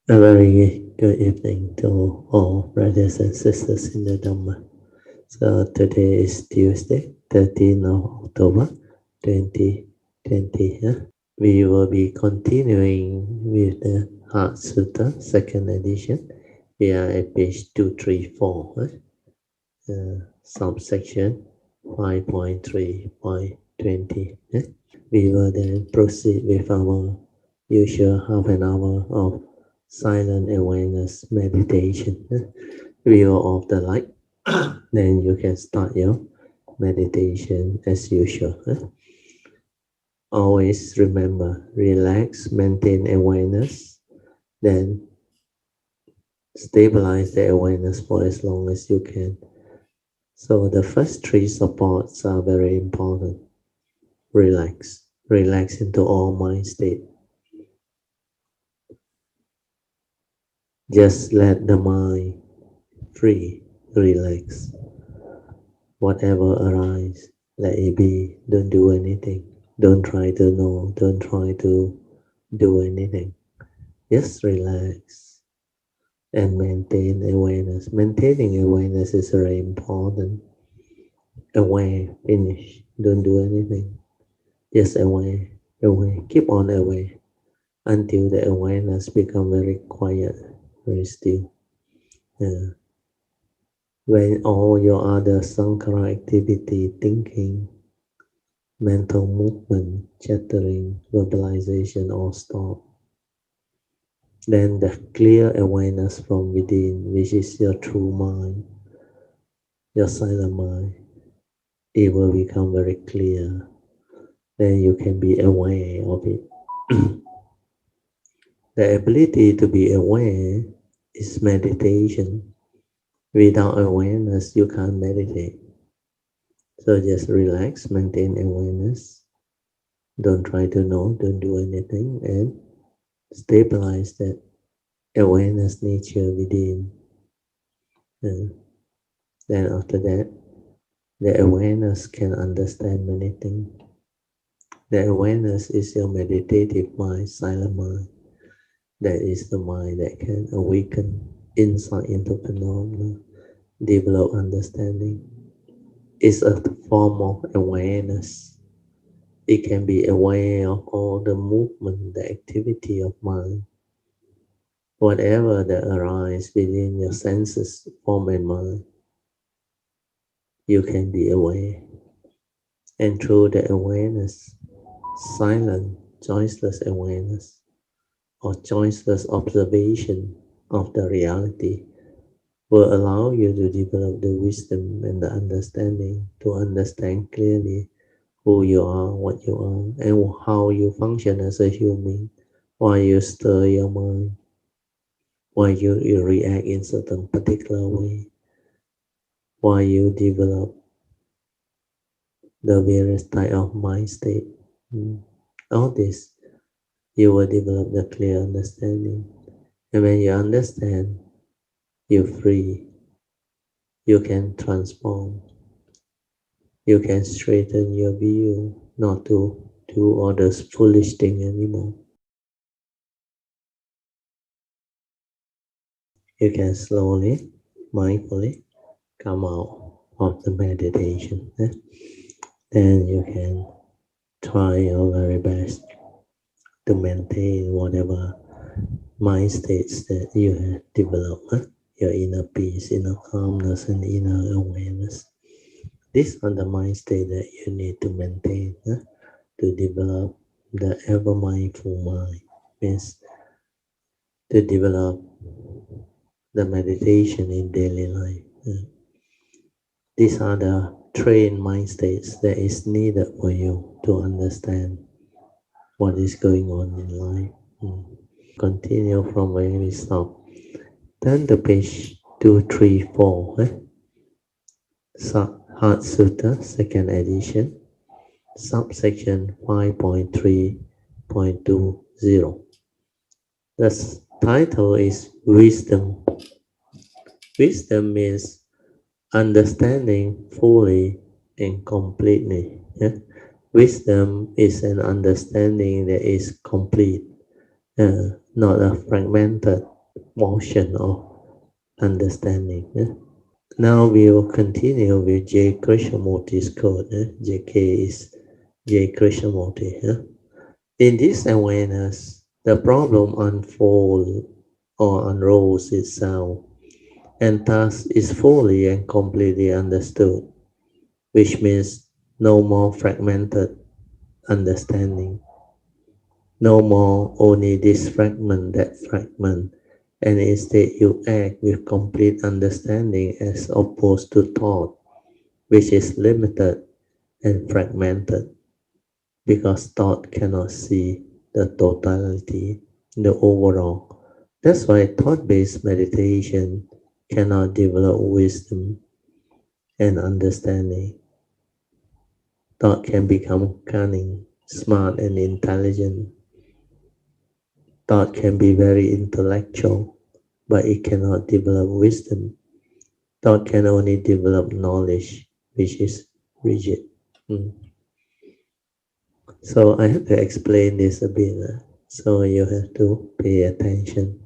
A very good evening to all brothers and sisters in the Dhamma. So today is Tuesday, 13th of October, 2020. We will be continuing with the Heart Sutra, second edition. We are at page 234, subsection 5.3.20. We will then proceed with our usual half an hour of silent awareness meditation. View of the light. Then you can start your meditation as usual. Always remember, relax, maintain awareness, then stabilize the awareness for as long as you can. So the first three supports are very important. Relax. Relax into all mind state. Just let the mind free, relax. Whatever arises, let it be. Don't do anything. Don't try to know. Don't try to do anything. Just relax and maintain awareness. Maintaining awareness is very important. Aware, finish. Don't do anything. Just aware, aware. Keep on aware until the awareness becomes very quiet, very still. When all your other sankara activity, thinking, mental movement, chattering, verbalization all stop, then the clear awareness from within, which is your true mind, your silent mind, it will become very clear. Then you can be aware of it. The ability to be aware is meditation. Without awareness, you can't meditate. So just relax, maintain awareness. Don't try to know, don't do anything, and stabilize that awareness nature within. And then after that, the awareness can understand many things. The awareness is your meditative mind, silent mind. That is the mind that can awaken insight into phenomena, develop understanding. It's a form of awareness. It can be aware of all the movement, the activity of mind. Whatever that arises within your senses, form and mind, you can be aware. And through the awareness, silent, choiceless awareness, or choiceless observation of the reality will allow you to develop the wisdom and the understanding to understand clearly who you are, what you are, and how you function as a human, why you stir your mind, why you react in certain particular way, why you develop the various type of mind state. All this, you will develop the clear understanding. And when you understand, you're free. You can transform. You can straighten your view, not to do all those foolish things anymore. You can slowly, mindfully come out of the meditation. Then you can try your very best to maintain whatever mind states that you have developed, your inner peace, inner calmness, and inner awareness. These are the mind state that you need to maintain to develop the ever mindful mind. Means to develop the meditation in daily life. These are the trained mind states that is needed for you to understand what is going on in life. Continue from where we stop. Turn to page 234. Heart Sutta, second edition, subsection 5.3.20. The title is Wisdom. Wisdom means understanding fully and completely. Wisdom is an understanding that is complete, not a fragmented motion of understanding. Now we will continue with J. Krishnamurti's quote. JK is J. Krishnamurti. In this awareness, the problem unfolds or unrolls itself, and thus is fully and completely understood, which means no more fragmented understanding, no more only this fragment, that fragment, and instead you act with complete understanding as opposed to thought, which is limited and fragmented, because thought cannot see the totality, the overall. That's why thought-based meditation cannot develop wisdom and understanding. Thought can become cunning, smart, and intelligent. Thought can be very intellectual, but it cannot develop wisdom. Thought can only develop knowledge, which is rigid. Mm. So I have to explain this a bit. So you have to pay attention.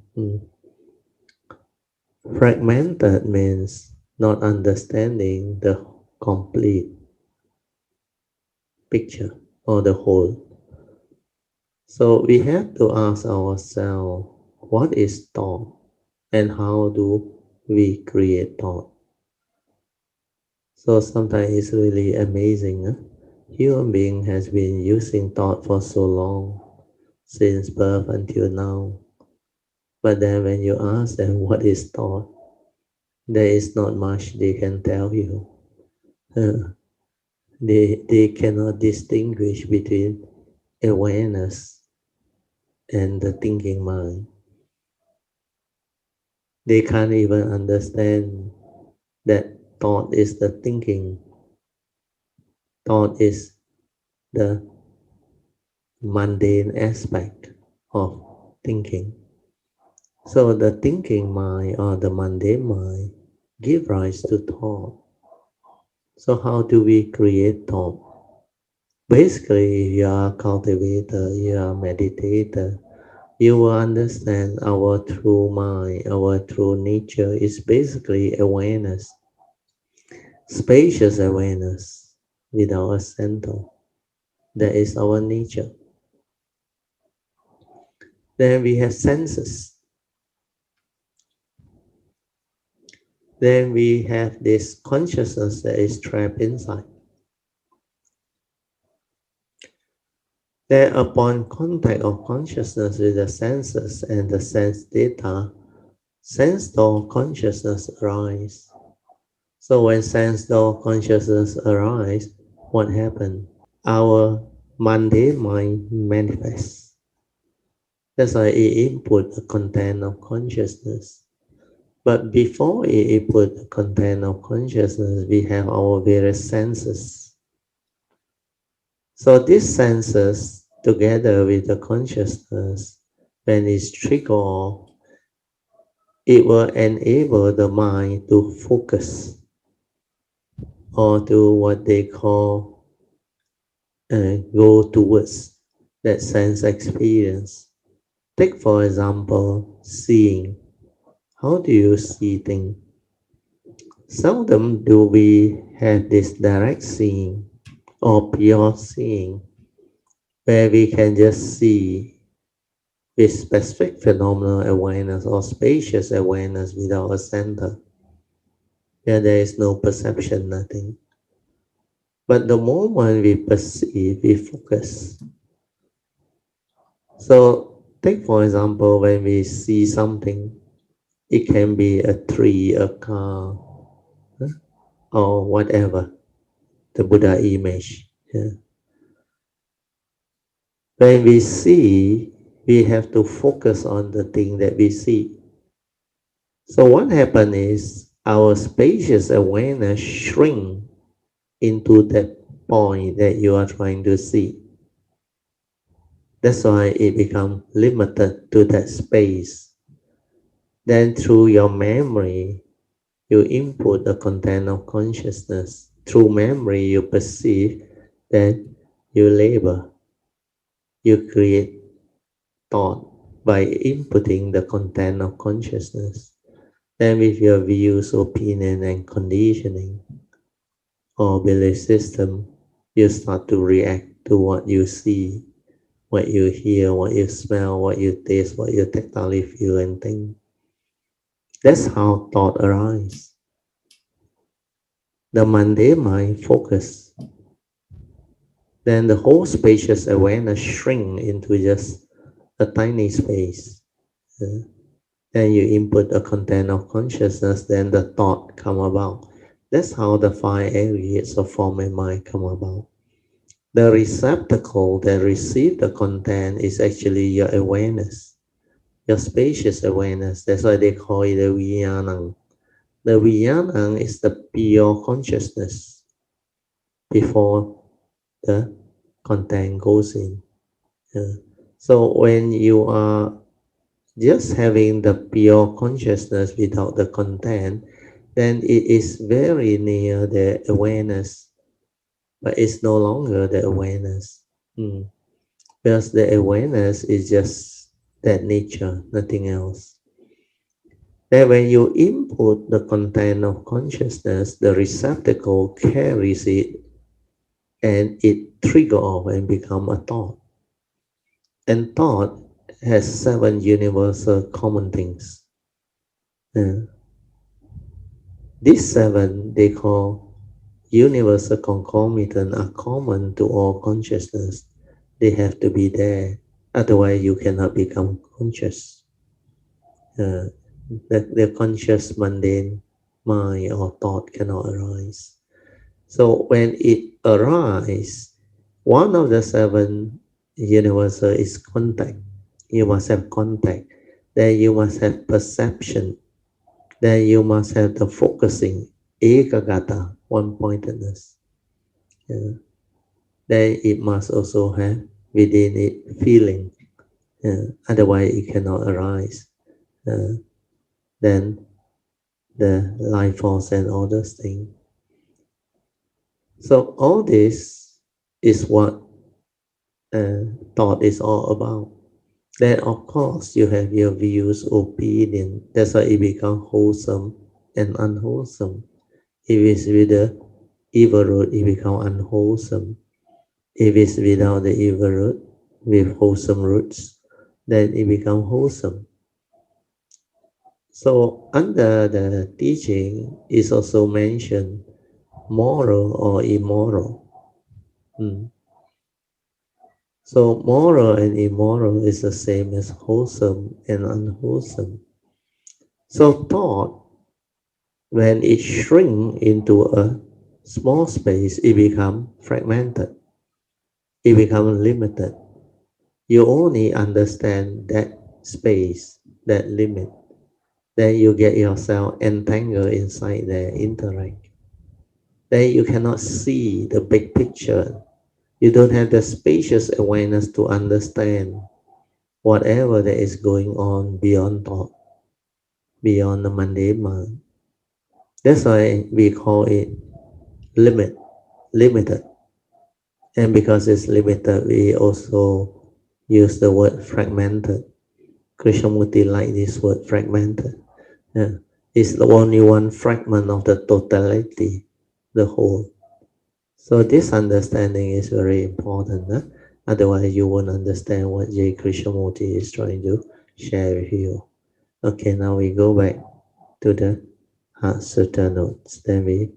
Fragmented means not understanding the complete picture or the whole. So we have to ask ourselves, what is thought and how do we create thought? So sometimes it's really amazing. Human being has been using thought for so long, since birth until now. But then when you ask them what is thought, there is not much they can tell you. They cannot distinguish between awareness and the thinking mind. They can't even understand that thought is the thinking. Thought is the mundane aspect of thinking. So the thinking mind or the mundane mind give rise to thought. So how do we create thought? Basically, if you are a cultivator, you are a meditator, you will understand our true mind, our true nature is basically awareness, spacious awareness without a center. That is our nature. Then we have senses. Then we have this consciousness that is trapped inside. Then upon contact of consciousness with the senses and the sense data, sense door consciousness arises. So when sense door consciousness arises, what happens? Our mundane mind manifests. That's why it input the content of consciousness. But before it input the content of consciousness, we have our various senses. So these senses, together with the consciousness, when it's triggered, it will enable the mind to focus or to what they call go towards that sense experience. Take for example, seeing. How do you see things? Seldom do we have this direct seeing or pure seeing where we can just see with specific phenomenal awareness or spacious awareness without a center, where there is no perception, nothing. But the moment we perceive, we focus. So take for example, when we see something, it can be a tree, a car, or whatever, the Buddha image. Yeah. When we see, we have to focus on the thing that we see. So what happens is our spacious awareness shrink into that point that you are trying to see. That's why it becomes limited to that space. Then through your memory, you input the content of consciousness. Through memory, you perceive, then you label, you create thought by inputting the content of consciousness. Then with your views, opinion, and conditioning or belief system, you start to react to what you see, what you hear, what you smell, what you taste, what you tactily feel and think. That's how thought arises. The mundane mind focus. Then the whole spacious awareness shrink into just a tiny space. Then you input a content of consciousness, then the thought come about. That's how the five aggregates of form and mind come about. The receptacle that receive the content is actually your awareness, your spacious awareness. That's why they call it the Vijnanam. The Vijnanam is the pure consciousness before the content goes in. So when you are just having the pure consciousness without the content, then it is very near the awareness, but it's no longer the awareness. Because the awareness is just that nature, nothing else. Then when you input the content of consciousness, the receptacle carries it and it trigger off and become a thought. And thought has 7 universal common things. These 7 they call universal concomitant are common to all consciousness. They have to be there, otherwise you cannot become conscious. The conscious mundane mind or thought cannot arise. So when it arises, one of the 7 universal is contact. You must have contact. Then you must have perception. Then you must have the focusing, ekagata, one-pointedness. Then it must also have within it feeling. Otherwise it cannot arise. Then the life force and all those things. So all this is what thought is all about. Then of course you have your views, opinion. That's why it becomes wholesome and unwholesome. If it's with the evil root, it becomes unwholesome. If it's without the evil root, with wholesome roots, then it becomes wholesome. So under the teaching is also mentioned moral or immoral. So moral and immoral is the same as wholesome and unwholesome. So thought, when it shrinks into a small space, it becomes fragmented. It becomes limited. You only understand that space, that limit. Then you get yourself entangled inside there, interact. Then you cannot see the big picture. You don't have the spacious awareness to understand whatever that is going on beyond thought, beyond the mundane mind. That's why we call it limited. And because it's limited, we also use the word fragmented. Krishnamurti liked this word fragmented. It's only one fragment of the totality, the whole. So this understanding is very important. Otherwise, you won't understand what J. Krishnamurti is trying to share with you. Okay, now we go back to the Sutra notes. Then we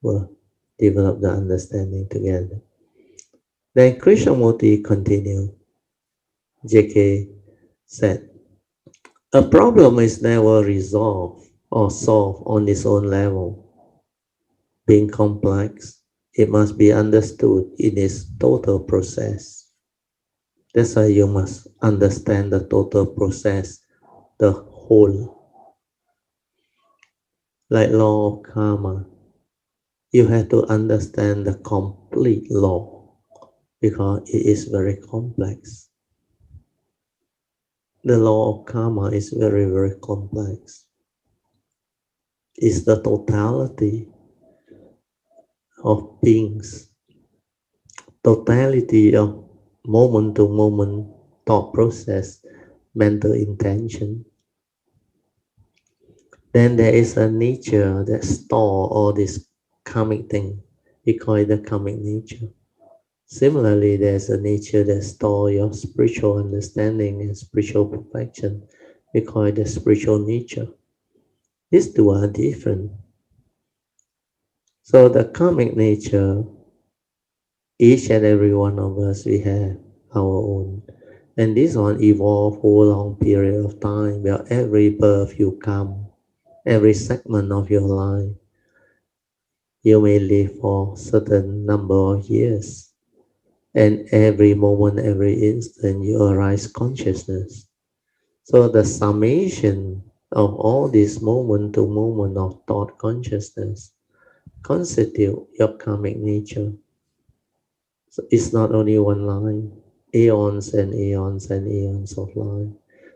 will develop the understanding together. Then Krishnamurti continued. JK said, a problem is never resolved or solved on its own level. Being complex, it must be understood in its total process. That's why you must understand the total process, the whole. Like law of karma, you have to understand the complete law because it is very complex. The law of karma is very, very complex. It's the totality of beings, totality of moment to moment thought process mental intention. Then there is a nature that store all this karmic thing. We call it the karmic nature. Similarly, there's a nature that store your spiritual understanding and spiritual perfection. We call it the spiritual nature. These two are different. So the karmic nature, each and every one of us, we have our own. And this one evolve over a long period of time where every birth you come, every segment of your life, you may live for certain number of years. And every moment, every instant, you arise consciousness. So the summation of all this moment to moment of thought consciousness constitute your karmic nature. So it's not only one line, eons and eons and eons of life.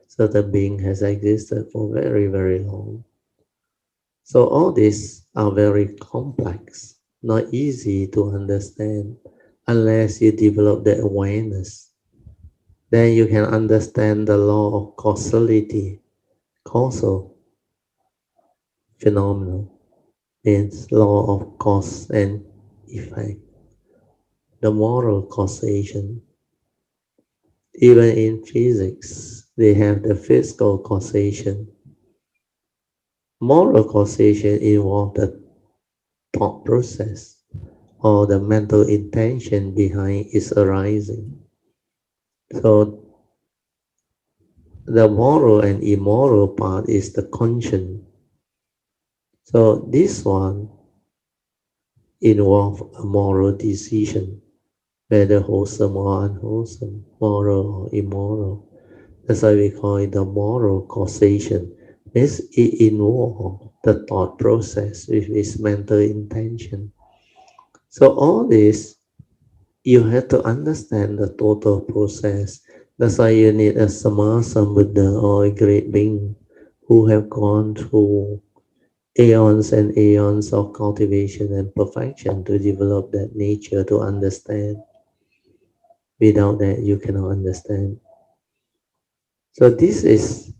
So the being has existed for very, very long. So all these are very complex, not easy to understand unless you develop the awareness. Then you can understand the law of causality, causal phenomenon means law of cause and effect, the moral causation. Even in physics, they have the physical causation. Moral causation involves the thought process or the mental intention behind its arising. So the moral and immoral part is the conscience. So this one involves a moral decision, whether wholesome or unwholesome, moral or immoral. That's why we call it the moral causation. Means it involves the thought process with its mental intention. So all this, you have to understand the total process. That's why you need a Samasa Buddha or a great being who have gone through aeons and aeons of cultivation and perfection to develop that nature to understand. Without that, you cannot understand. So this is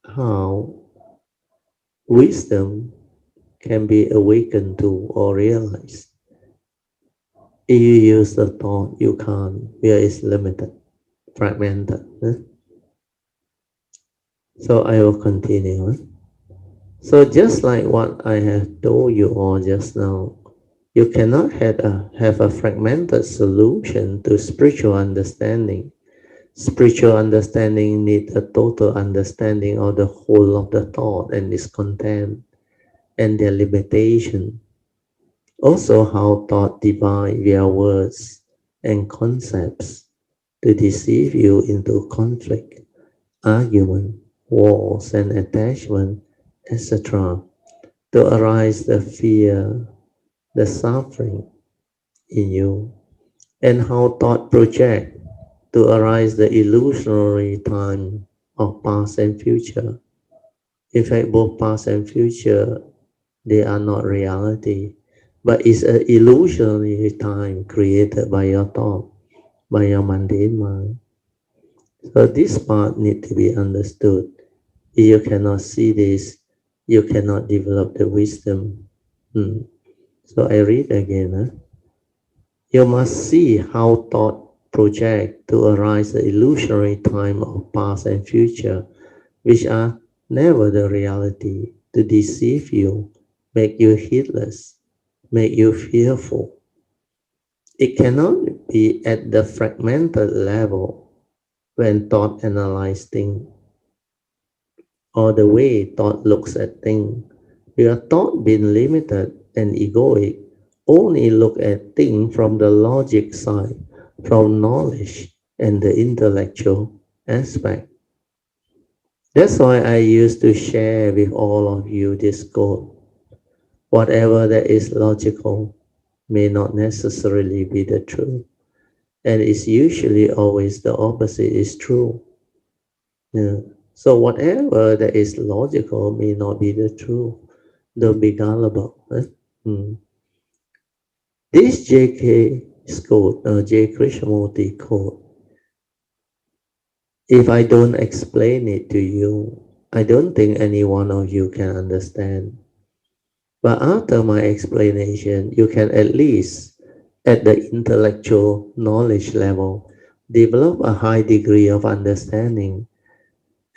how wisdom can be awakened to or realized. If you use the thought, you can't, where it's limited, fragmented. So I will continue. So just like what I have told you all just now, you cannot have a fragmented solution to spiritual understanding. Spiritual understanding needs a total understanding of the whole of the thought and its content and their limitation. Also how thought divide via words and concepts to deceive you into conflict, argument, wars and attachment, etc. To arise the fear, the suffering in you, and how thought project to arise the illusionary time of past and future. In fact, both past and future, they are not reality, but it's an illusionary time created by your thought, by your mundane mind. So this part need to be understood. If you cannot see this, you cannot develop the wisdom. So I read again. You must see how thought project to arise the illusionary time of past and future, which are never the reality, to deceive you, make you heedless, make you fearful. It cannot be at the fragmented level when thought analyzes things or the way thought looks at things. Your thought being limited and egoic only look at things from the logic side, from knowledge and the intellectual aspect. That's why I used to share with all of you this quote. Whatever that is logical may not necessarily be the truth, and it's usually always the opposite is true. Yeah. So whatever that is logical may not be the truth. Don't be gullible. Hmm. This J.K. quote, J. Krishnamurti quote, If I don't explain it to you, I don't think any one of you can understand. But after my explanation, you can at least, at the intellectual knowledge level, develop a high degree of understanding,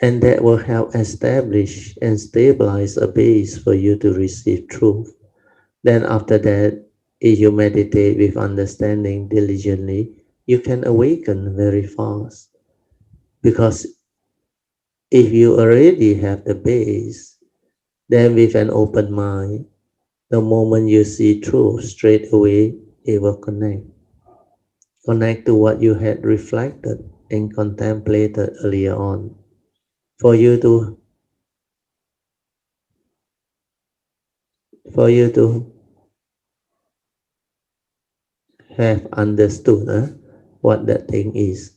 and that will help establish and stabilize a base for you to receive truth. Then after that, if you meditate with understanding diligently, you can awaken very fast. Because if you already have the base, then with an open mind, the moment you see truth straight away, it will connect. Connect to what you had reflected and contemplated earlier on. For you to for you to have understood what that thing is.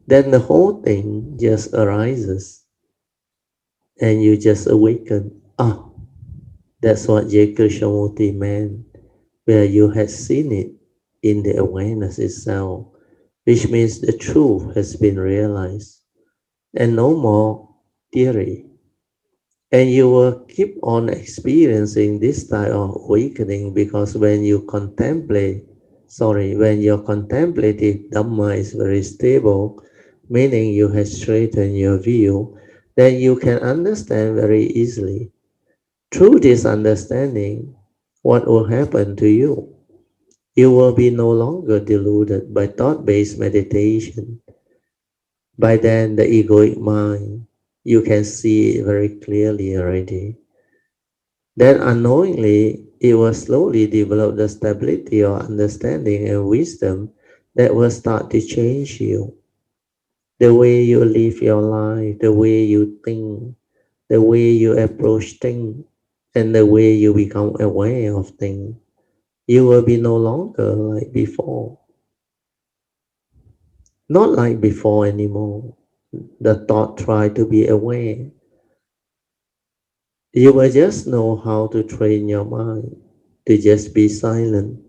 Then the whole thing just arises and you just awaken. Oh, that's what J. Krishnamurti meant, where you had seen it in the awareness itself, which means the truth has been realized and no more theory. And you will keep on experiencing this type of awakening because when your contemplative Dhamma is very stable, meaning you have straightened your view, then you can understand very easily. Through this understanding, what will happen to you? You will be no longer deluded by thought-based meditation. By then, the egoic mind, you can see it very clearly already. Then unknowingly, it will slowly develop the stability or understanding and wisdom that will start to change you. The way you live your life, the way you think, the way you approach things, and the way you become aware of things. You will be no longer like before. Not like before anymore. The thought try to be aware. You will just know how to train your mind to just be silent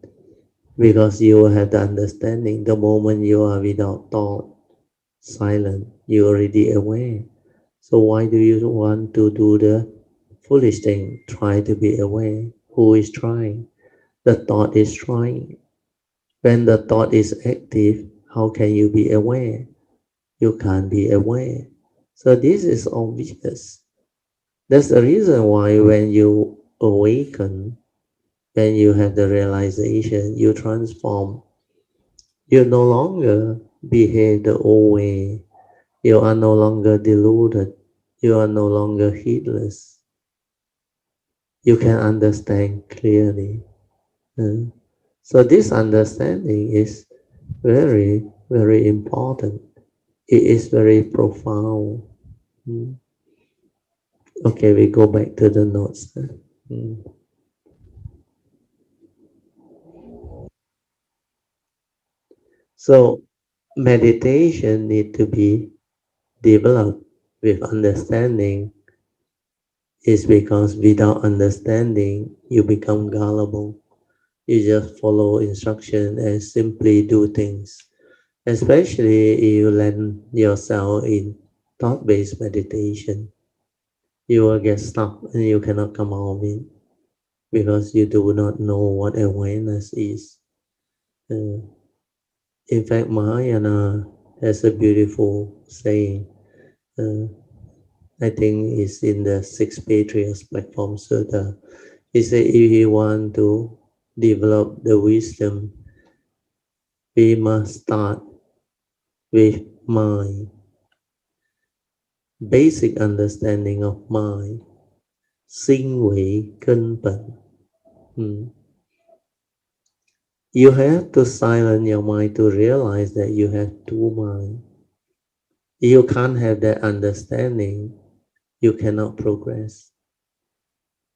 because you will have the understanding the moment you are without thought, silent, you're already aware. So why do you want to do the foolish thing? Try to be aware. Who is trying? The thought is trying. When the thought is active, how can you be aware? You can't be aware. So this is obvious. That's the reason why when you awaken, when you have the realization, you transform. You no longer behave the old way. You are no longer deluded. You are no longer heedless. You can understand clearly. Uh, So this understanding is very, very important. It is very profound. Mm. Okay, we go back to the notes. Mm. So meditation need to be developed with understanding is because without understanding you become gullible. You just follow instruction and simply do things. Especially if you land yourself in thought-based meditation, you will get stuck and you cannot come out of it because you do not know what awareness is. Uh, in fact, Mahayana has a beautiful saying. Uh, I think it's in the Six Patriarchs Platform Sutra. He said if you want to develop the wisdom, we must start with mind, basic understanding of mind, sinh huệ根本. Hmm. You have to silence your mind to realize that you have two minds. You can't have that understanding, you cannot progress.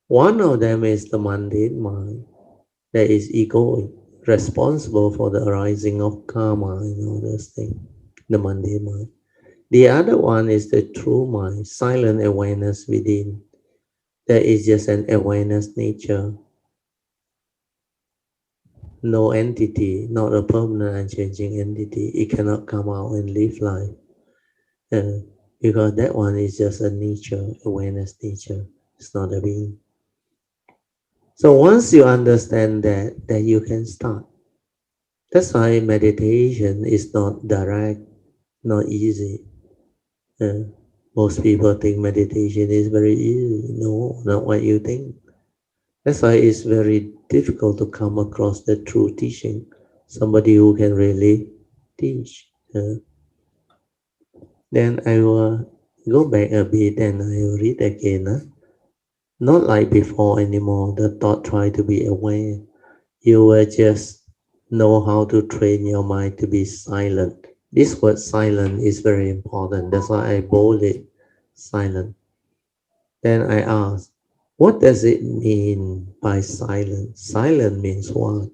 One of them is the mundane mind, that is egoic, responsible for the arising of karma and all those things, the mundane mind. The other one is the true mind, silent awareness within. That is just an awareness nature, no entity, not a permanent and changing entity. It cannot come out and live life. because that one is just a nature, awareness nature. It's not a being. So once you understand that, then you can start. That's why meditation is not direct, not easy. Uh, most people think meditation is very easy. No, not what you think. That's why it's very difficult to come across the true teaching, somebody who can really teach. Then I will go back a bit and I will read again. Not like before anymore, the thought try to be aware. You will just know how to train your mind to be silent. This word silent is very important. That's why I bold it silent. Then I ask, what does it mean by silent? Silent means what?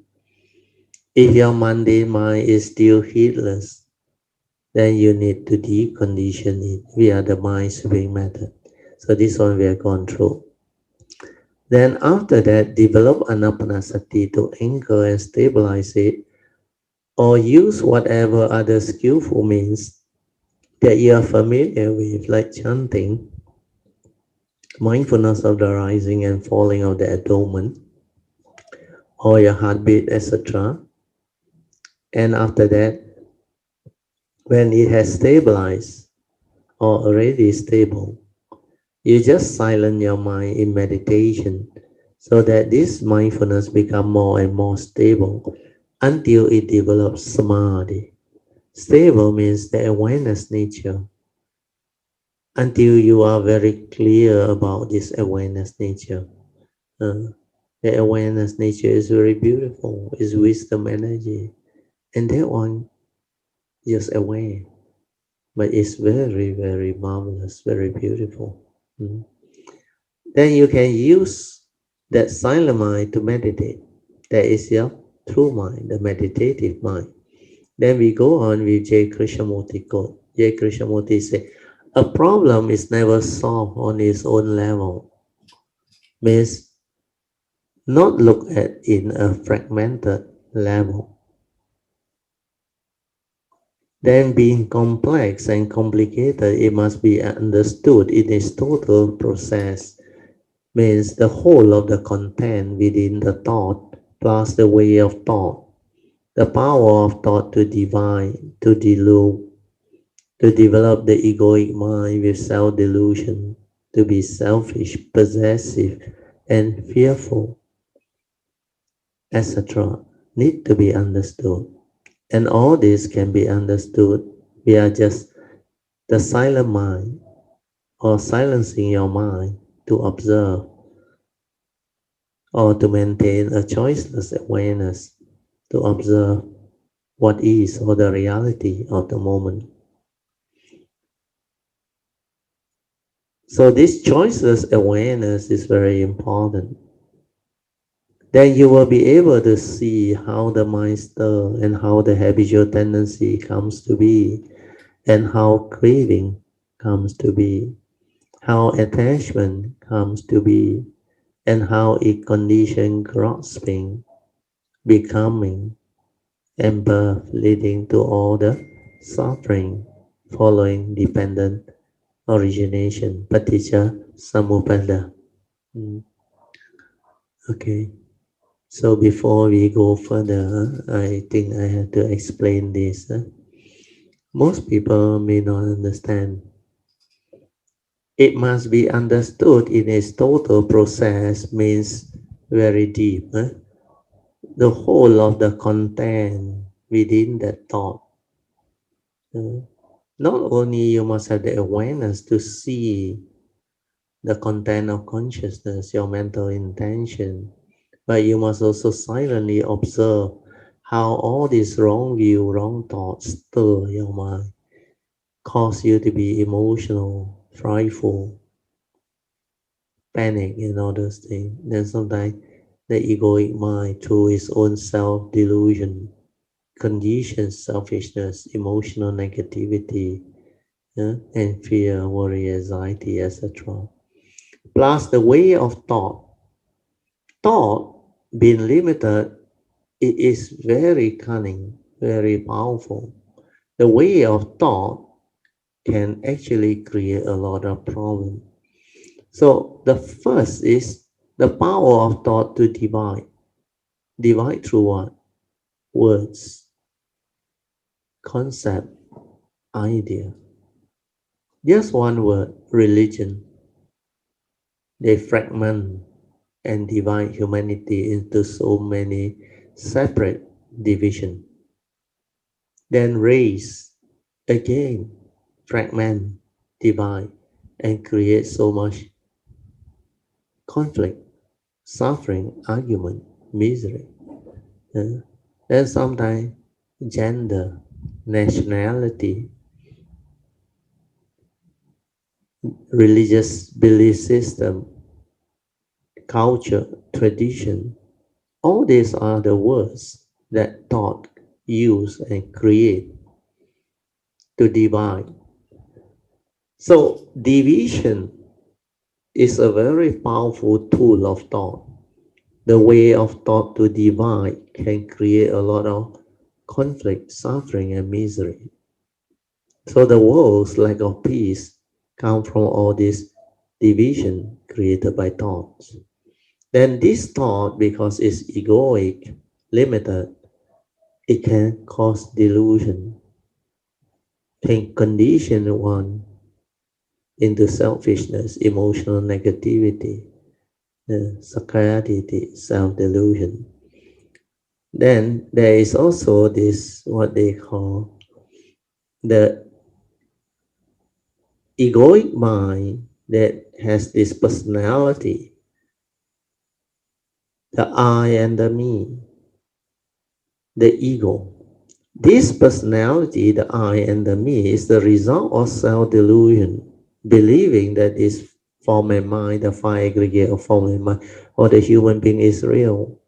If your mundane mind is still heedless, then you need to decondition it via the mind sweeping method. So this one we have gone through. Then after that, develop anapanasati to anchor and stabilize it, or use whatever other skillful means that you are familiar with, like chanting, mindfulness of the rising and falling of the abdomen, or your heartbeat, etc. And after that, when it has stabilized or already stable, you just silence your mind in meditation so that this mindfulness becomes more and more stable until it develops samadhi. Stable means the awareness nature. Until you are very clear about this awareness nature. Uh, the awareness nature is very beautiful, it's wisdom energy. And that one just aware. But it's very, very marvelous, very beautiful. Mm. Then you can use that silent mind to meditate. That is your true mind, the meditative mind. Then we go on with J. Krishnamurti quote. J. Krishnamurti say, a problem is never solved on its own level. Means not look at in a fragmented level. Then being complex and complicated, it must be understood in its total process. Means the whole of the content within the thought plus the way of thought. The power of thought to divine, to delude, to develop the egoic mind with self-delusion, to be selfish, possessive, and fearful, etc., need to be understood. And all this can be understood via just the silent mind or silencing your mind to observe or to maintain a choiceless awareness to observe what is or the reality of the moment. So this choiceless awareness is very important. Then you will be able to see how the mind stirs and how the habitual tendency comes to be and how craving comes to be, how attachment comes to be, and how it conditions grasping, becoming, and birth, leading to all the suffering following dependent origination, paticca samuppada. Okay, so before we go further, I think I have to explain this. Most people may not understand. It must be understood in its total process means very deep. The whole of the content within that thought. Uh, Not only you must have the awareness to see the content of consciousness, your mental intention, but you must also silently observe how all these wrong view, wrong thoughts stir your mind, cause you to be emotional, frightful, panic, and all those things. Then sometimes the egoic mind, through its own self-delusion, conditions selfishness, emotional negativity, and fear, worry, anxiety, etc. Plus the way of thought. Thought, being limited, it is very cunning, very powerful. The way of thought can actually create a lot of problems. So the first is the power of thought to divide. Divide through what? Words, concept, idea. Just one word, religion. They fragment and divide humanity into so many separate divisions. Then race, again, fragment, divide, and create so much conflict, suffering, argument, misery. Then sometimes gender, nationality, religious belief system, culture, tradition, all these are the words that thought use and create to divide. So division is a very powerful tool of thought. The way of thought to divide can create a lot of conflict, suffering, and misery. So the world's lack of peace come from all this division created by thoughts. Then this thought, because it's egoic, limited, it can cause delusion, can condition one into selfishness, emotional negativity, scarcity, self-delusion. Then there is also this, what they call the egoic mind that has this personality, the I and the me, the ego. This personality, the I and the me, is the result of self-delusion, believing that this form and mind, the five aggregate of form and mind, or the human being is real,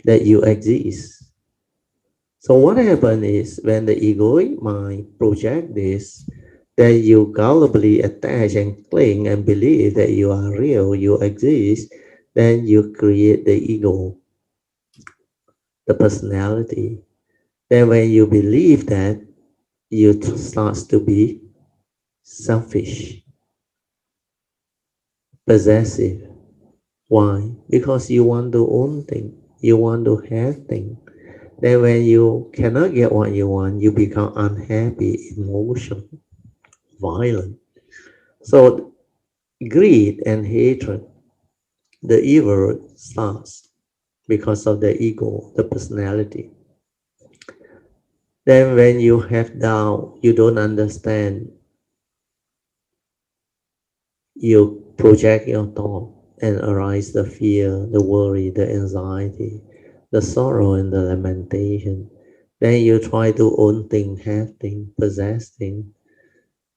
that you exist. So what happens is when the egoic mind project this, that you gullibly attach and cling and believe that you are real, you exist, then you create the ego, the personality. Then when you believe that, you start to be selfish, possessive. Why? Because you want to own things, you want to have things. Then when you cannot get what you want, you become unhappy, emotional, violent. So greed and hatred, the evil starts because of the ego, the personality. Then when you have doubt, you don't understand, you project your thought and arise the fear, the worry, the anxiety, the sorrow and the lamentation. Then you try to own things, have things, possess things.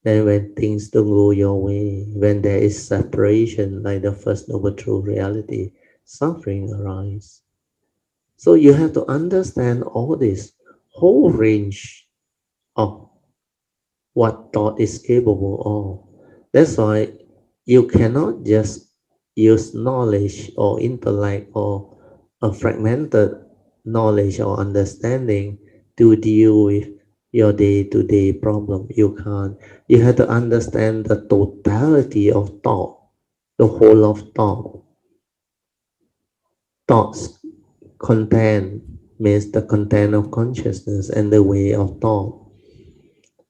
Then when things don't go your way, when there is separation, like the first noble true reality, suffering arises. So you have to understand all this whole range of what thought is capable of. That's why you cannot just use knowledge or intellect or a fragmented knowledge or understanding to deal with your day-to-day problem. You can't. You have to understand the totality of thought, the whole of thought. Thoughts content means the content of consciousness and the way of thought.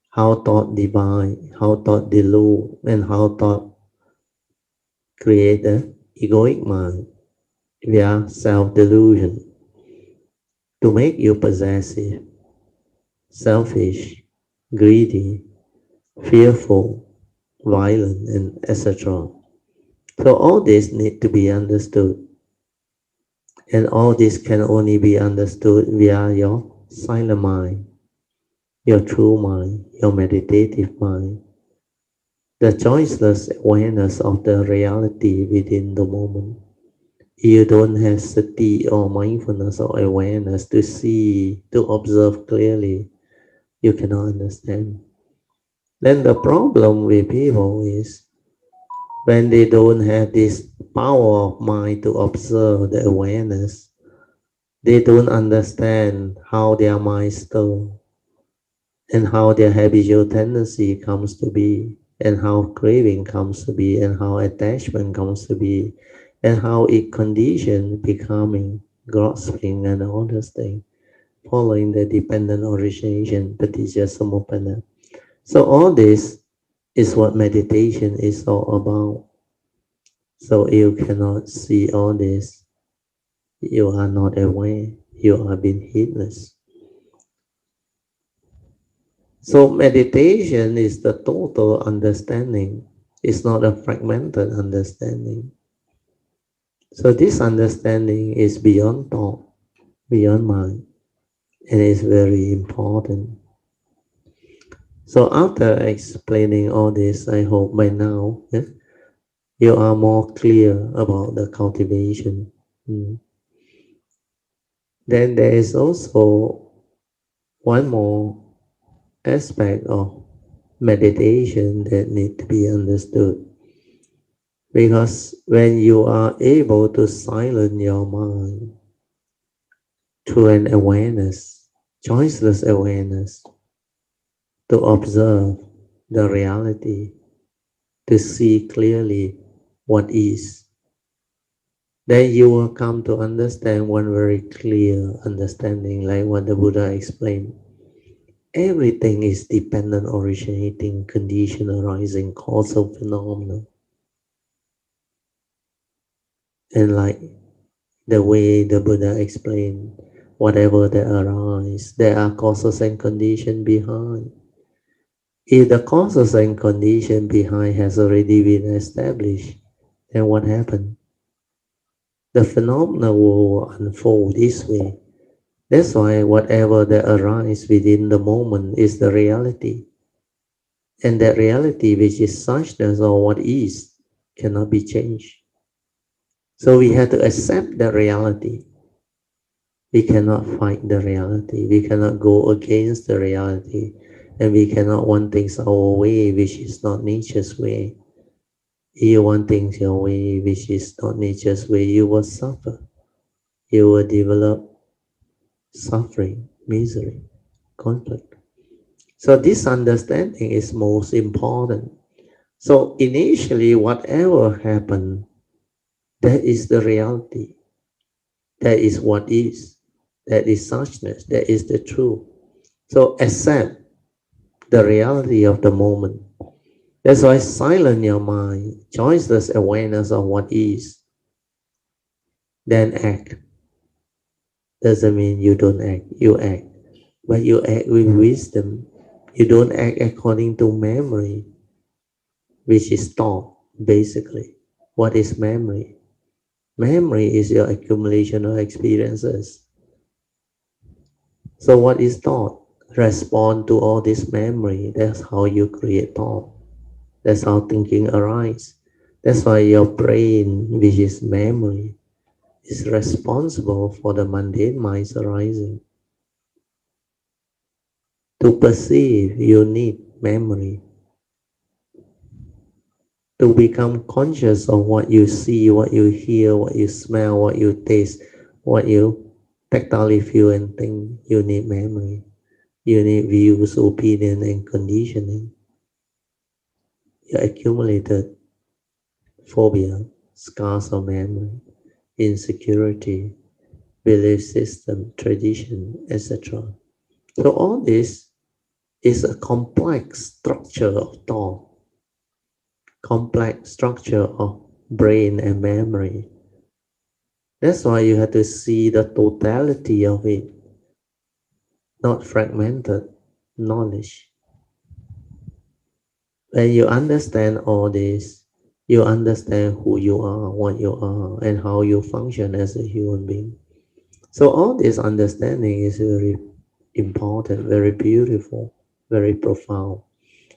How thought divide, how thought delude, and how thought create the egoic mind via self-delusion to make you possessive, selfish, greedy, fearful, violent, and etc. So all this need to be understood. And all this can only be understood via your silent mind, your true mind, your meditative mind, the choiceless awareness of the reality within the moment. You don't have sati or mindfulness or awareness to see, to observe clearly. You cannot understand. Then the problem with people is when they don't have this power of mind to observe the awareness, they don't understand how their mind still. and how their habitual tendency comes to be, and how craving comes to be, and how attachment comes to be, and how it conditioned becoming, grasping, and all those things, following the dependent origination, Patija Samupana. So all this is what meditation is all about. So you cannot see all this, you are not aware, you are being heedless. So meditation is the total understanding. It's not a fragmented understanding. So this understanding is beyond thought, beyond mind, and is very important. So after explaining all this, I hope by now you are more clear about the cultivation. Mm. Then there is also one more aspect of meditation that need to be understood. Because when you are able to silence your mind to an awareness, choiceless awareness, to observe the reality, to see clearly what is, then you will come to understand one very clear understanding, like what the Buddha explained. Everything is dependent, originating, condition, arising, causal phenomena. And like the way the Buddha explained, whatever that arises, there are causes and conditions behind. If the causes and condition behind has already been established, then what happened? The phenomena will unfold this way. That's why whatever that arises within the moment is the reality. And that reality, which is suchness or what is, cannot be changed. So we have to accept that reality. We cannot fight the reality. We cannot go against the reality. And we cannot want things our way, which is not nature's way. If you want things your way, which is not nature's way, you will suffer. You will develop suffering, misery, conflict. So this understanding is most important. So initially, whatever happened, that is the reality. That is what is. That is suchness. That is the truth. So accept the reality of the moment. That's why silence your mind, choiceless awareness of what is, then act. Doesn't mean you don't act, you act. But you act with wisdom. You don't act according to memory, which is thought, basically. What is memory? Memory is your accumulation of experiences. So what is thought? Respond to all this memory. That's how you create thought. That's how thinking arises. That's why your brain, which is memory, is responsible for the mundane minds arising. To perceive, you need memory. To become conscious of what you see, what you hear, what you smell, what you taste, what you tactily feel and think, you need memory. You need views, opinion, and conditioning. You accumulated phobia, scars of memory, insecurity, belief system, tradition, etc. So all this is a complex structure of thought, complex structure of brain and memory. That's why you have to see the totality of it, not fragmented knowledge. When you understand all this, you understand who you are, what you are, and how you function as a human being. So all this understanding is very important, very beautiful, very profound.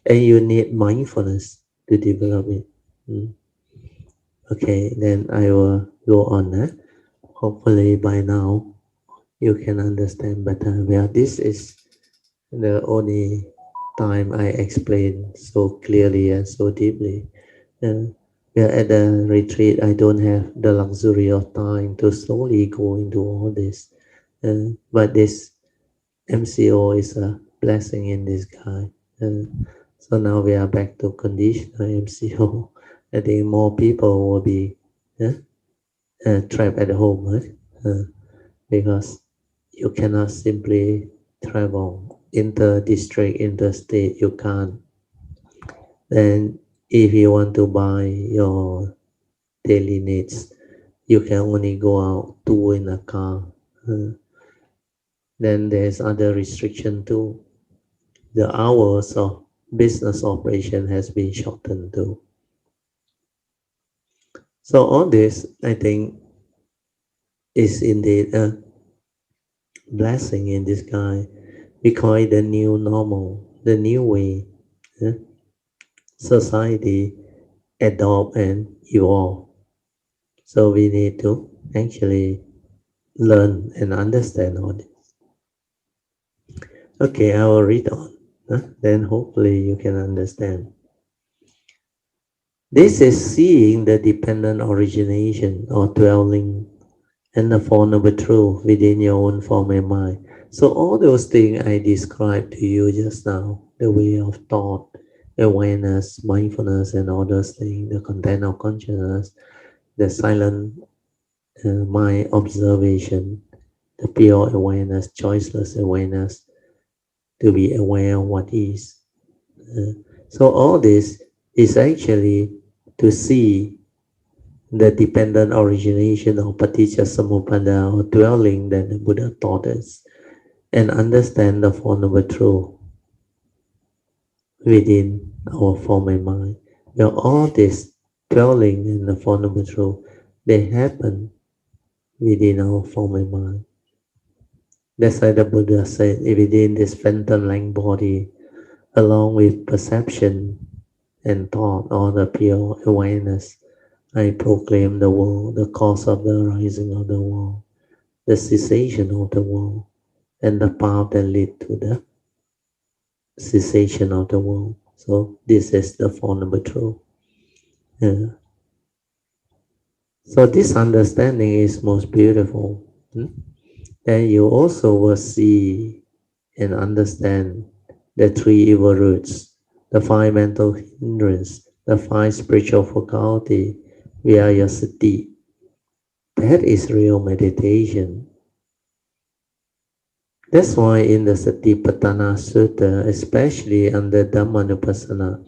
And you need mindfulness to develop it. Mm. Okay, then I will go on. Hopefully by now you can understand better. Well, this is the only time I explain so clearly and so deeply. Yeah, at the retreat, I don't have the luxury of time to slowly go into all this. But this MCO is a blessing in disguise. So now we are back to conditional MCO. I think more people will be trapped at home, right? Because you cannot simply travel inter-district, interstate. You can't. Then if you want to buy your daily needs, you can only go out two in a car. Then there's other restriction too. The hours of business operation has been shortened too. So all this, I think, is indeed a blessing in disguise. We call it the new normal, the new way society adopt and evolve. So we need to actually learn and understand all this. Okay, I will read on. Then hopefully you can understand. This is seeing the dependent origination or dwelling and the Four Noble Truth within your own form and mind. So all those things I described to you just now, the way of thought, awareness, mindfulness, and all those things, the content of consciousness, the silent mind observation, the pure awareness, choiceless awareness, to be aware of what is. So all this is actually to see the dependent origination of paticca samuppada or dwelling that the Buddha taught us and understand the Four Noble Truth within our form and mind. Now all this dwelling in the Four Noble Truth, they happen within our form and mind. That's why the Buddha said within this phantom lang body, along with perception and thought or the pure awareness, I proclaim the world, the cause of the arising of the world, the cessation of the world, and the path that lead to the cessation of the world. So this is the Four Noble Truth. Yeah. So this understanding is most beautiful. Then you also will see and understand the three evil roots, the five mental hindrance, the five spiritual faculty via your sati. That is real meditation. That's why in the Satipatthana Sutta, especially under Dhammanupassana,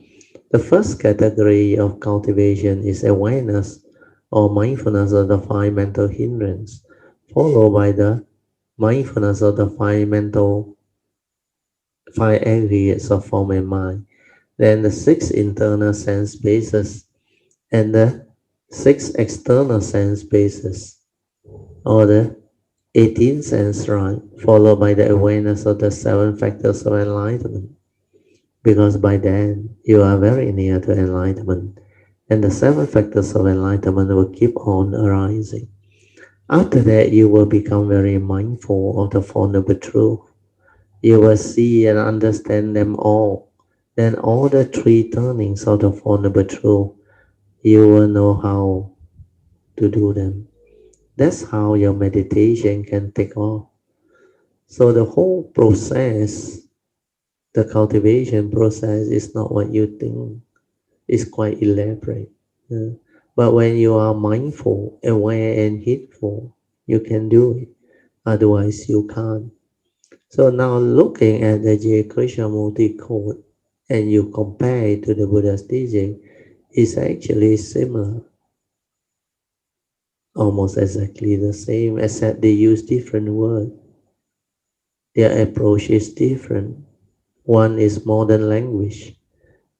the first category of cultivation is awareness or mindfulness of the five mental hindrance, followed by the mindfulness of the five aggregates of form and mind, then the six internal sense bases, and the six external sense bases, or the 18 sense right, followed by the awareness of the seven factors of enlightenment. Because by then, you are very near to enlightenment, and the seven factors of enlightenment will keep on arising. After that, you will become very mindful of the Four Noble Truth. You will see and understand them all. Then all the three turnings of the Four Noble Truth, you will know how to do them. That's how your meditation can take off. So the whole process, the cultivation process, is not what you think. It's quite elaborate. But when you are mindful, aware, and heedful, you can do it. Otherwise, you can't. So now looking at the J. Krishnamurti quote and you compare it to the Buddha's teaching, it's actually similar. Almost exactly the same, except they use different words. Their approach is different. One is modern language.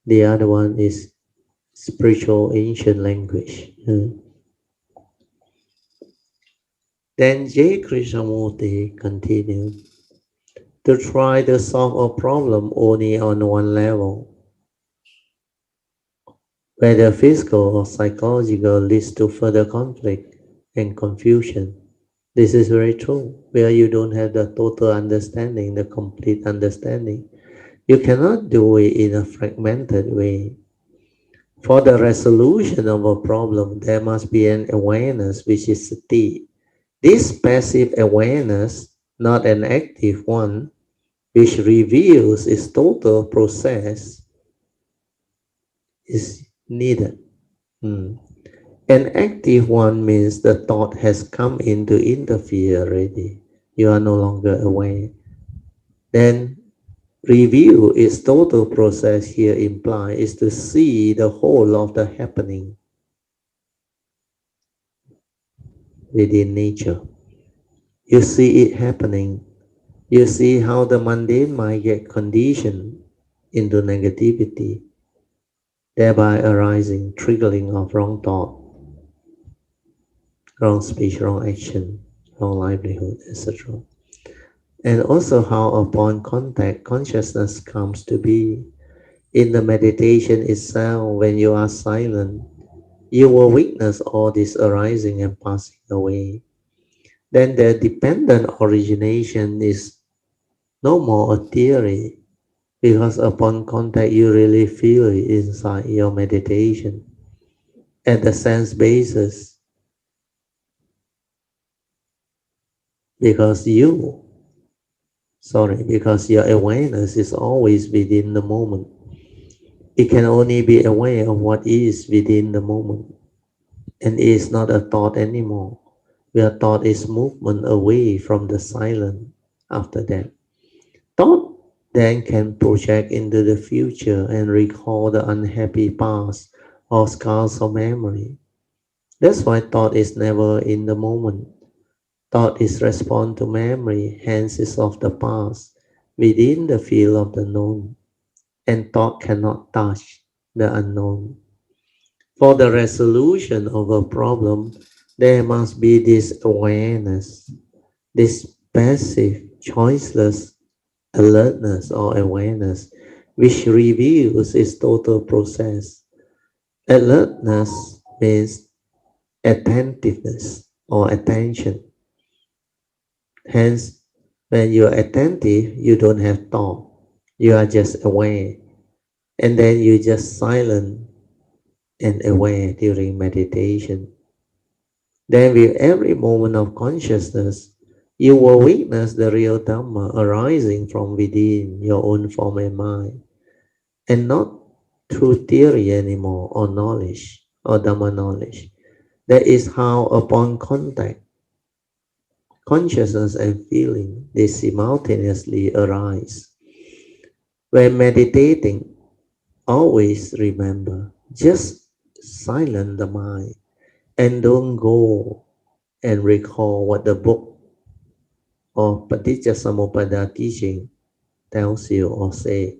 The other one is spiritual ancient language. Then J. Krishnamurti continued to try to solve a problem only on one level. Whether physical or psychological leads to further conflict and confusion. This is very true, where you don't have the total understanding, the complete understanding. You cannot do it in a fragmented way. For the resolution of a problem, there must be an awareness, which is sati. This passive awareness, not an active one, which reveals its total process is needed. Hmm. An active one means the thought has come in to interfere already. You are no longer aware. Then review its total process here implies is to see the whole of the happening within nature. You see it happening. You see how the mundane might get conditioned into negativity, thereby arising, triggering of wrong thought, wrong speech, wrong action, wrong livelihood, etc. And also how upon contact, consciousness comes to be. In the meditation itself, when you are silent, you will witness all this arising and passing away. Then the dependent origination is no more a theory, because upon contact you really feel it inside your meditation. At the sense basis, because because your awareness is always within the moment. It can only be aware of what is within the moment, and is not a thought anymore. Where thought is movement away from the silent after that. Thought then can project into the future and recall the unhappy past or scars of memory. That's why thought is never in the moment. Thought is response to memory, hence is of the past, within the field of the known, and thought cannot touch the unknown. For the resolution of a problem, there must be this awareness, this passive, choiceless alertness or awareness, which reveals its total process. Alertness means attentiveness or attention. Hence, when you are attentive, you don't have thought. You are just aware. And then you just silent and aware during meditation. Then with every moment of consciousness, you will witness the real Dhamma arising from within your own form and mind, and not through theory anymore or knowledge or Dhamma knowledge. That is how upon contact, consciousness and feeling, they simultaneously arise. When meditating, always remember, just silence the mind and don't go and recall what the book or Paticca teaching tells you or say.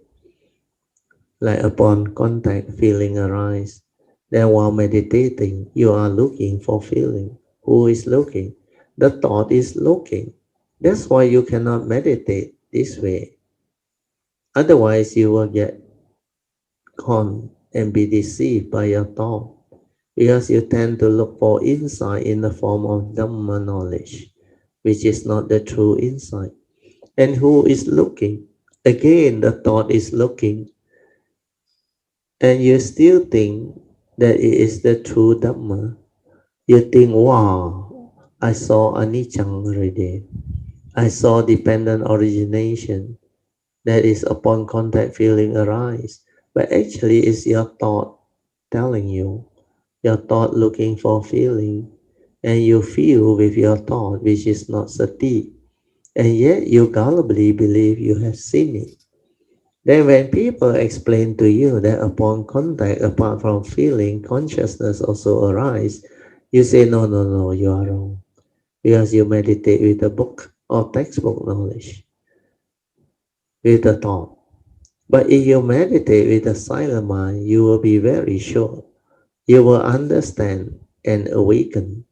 Like upon contact, feeling arise. Then while meditating, you are looking for feeling. Who is looking? The thought is looking. That's why you cannot meditate this way. Otherwise, you will get caught and be deceived by your thought, because you tend to look for insight in the form of Dhamma knowledge, which is not the true insight. And who is looking? Again, the thought is looking, and you still think that it is the true Dhamma. You think, wow, I saw anicca already. I saw dependent origination, that is upon contact feeling arise. But actually it's your thought telling you, your thought looking for feeling, and you feel with your thought, which is not sati. And yet you gullibly believe you have seen it. Then when people explain to you that upon contact, apart from feeling, consciousness also arise, you say, no, no, no, you are wrong. Because you meditate with a book or textbook knowledge, with the thought. But if you meditate with a silent mind, you will be very sure. You will understand and awaken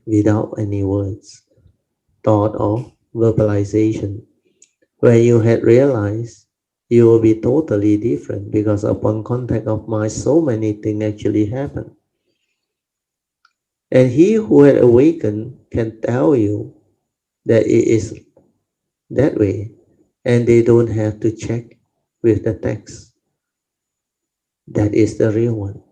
without any words, thought, or verbalization. Where you had realized, you will be totally different, because upon contact of mind, so many things actually happen. And he who had awakened can tell you that it is that way, and they don't have to check with the text. That is the real one.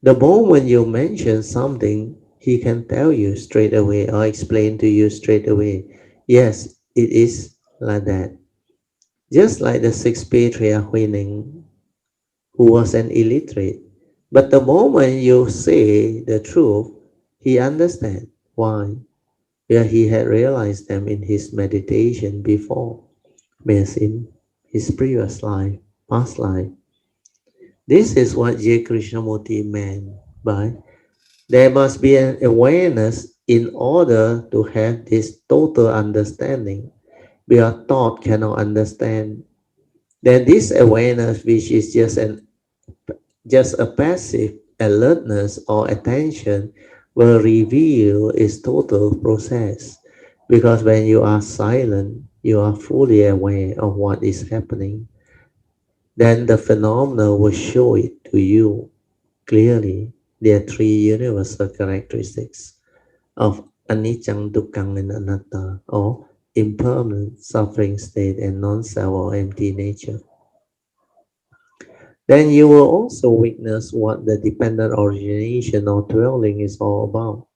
The moment you mention something, he can tell you straight away or explain to you straight away. Yes, it is like that. Just like the sixth patriarch Huineng, who was an illiterate. But the moment you say the truth, he understands why, where he had realized them in his meditation before, means in his previous life, past life. This is what J. Krishnamurti meant by there must be an awareness in order to have this total understanding. Because thought cannot understand. Then this awareness, which is just a passive alertness or attention, will reveal its total process. Because when you are silent, you are fully aware of what is happening. Then the phenomena will show it to you clearly. There are three universal characteristics of anicca, dukkha, and anatta, or impermanent, suffering state, and non-self or empty nature. Then you will also witness what the dependent origination or dwelling is all about.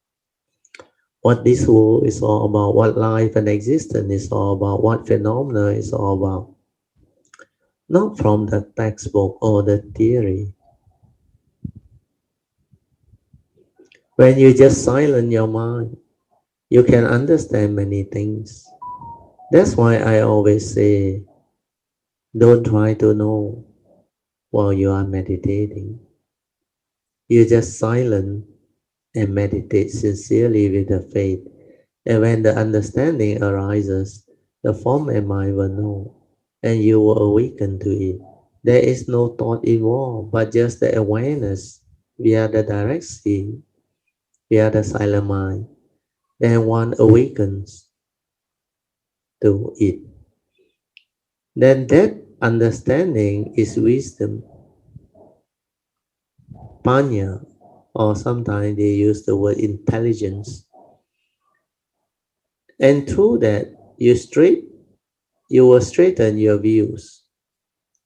What this world is all about, what life and existence is all about, what phenomena is all about. Not from the textbook or the theory. When you just silence your mind, you can understand many things. That's why I always say, don't try to know while you are meditating. You just silence and meditate sincerely with the faith. And when the understanding arises, the form and mind will know, and you will awaken to it. There is no thought involved, but just the awareness via the direct seeing, via the silent mind. Then one awakens to it. Then that understanding is wisdom, panya, or sometimes they use the word intelligence. And through that, you will straighten your views,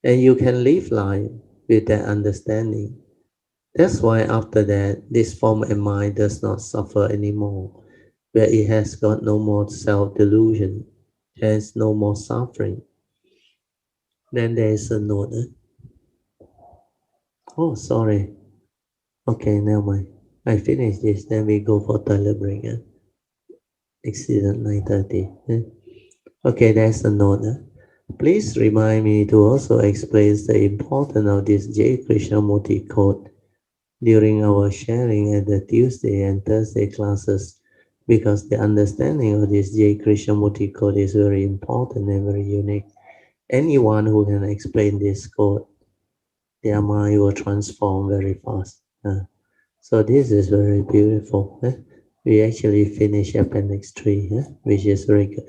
and you can live life with that understanding. That's why after that, this form and mind does not suffer anymore, where it has got no more self-delusion, hence no more suffering. Then there is a note. Oh, sorry. Okay, never mind. I finish this, then we go for toilet break. Exceeded 9:30. Okay, there's a note. Please remind me to also explain the importance of this J. Krishnamurti quote during our sharing at the Tuesday and Thursday classes, because the understanding of this J. Krishnamurti quote is very important and very unique. Anyone who can explain this quote, their mind will transform very fast. So this is very beautiful. We actually finished Appendix 3, which is very good.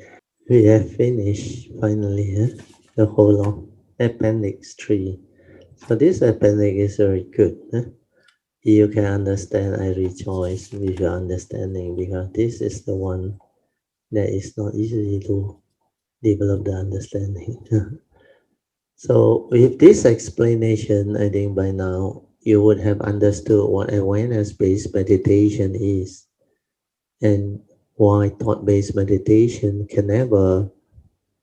We have finished finally the whole of Appendix 3. So this appendix is very good. You can understand, I rejoice with your understanding, because this is the one that is not easy to develop the understanding. So with this explanation, I think by now you would have understood what awareness-based meditation is, and why thought-based meditation can never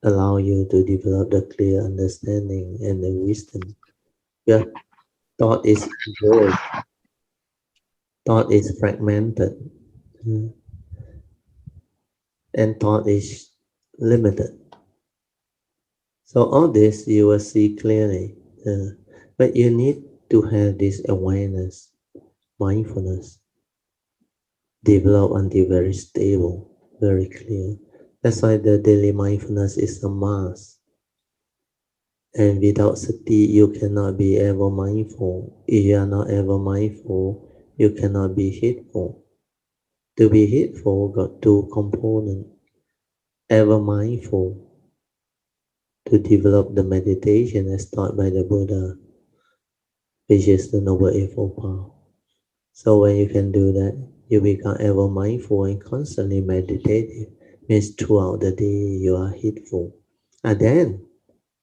allow you to develop the clear understanding and the wisdom. Yeah, thought is egoic, thought is fragmented, mm, and thought is limited. So all this you will see clearly, but you need to have this awareness, mindfulness, develop until very stable, very clear. That's why the daily mindfulness is a must. And without sati, you cannot be ever mindful. If you are not ever mindful, you cannot be heedful. To be heedful got two components. Ever mindful, to develop the meditation as taught by the Buddha, which is the Noble Eightfold Path. So when you can do that, you become ever mindful and constantly meditative. Means throughout the day you are heedful. And then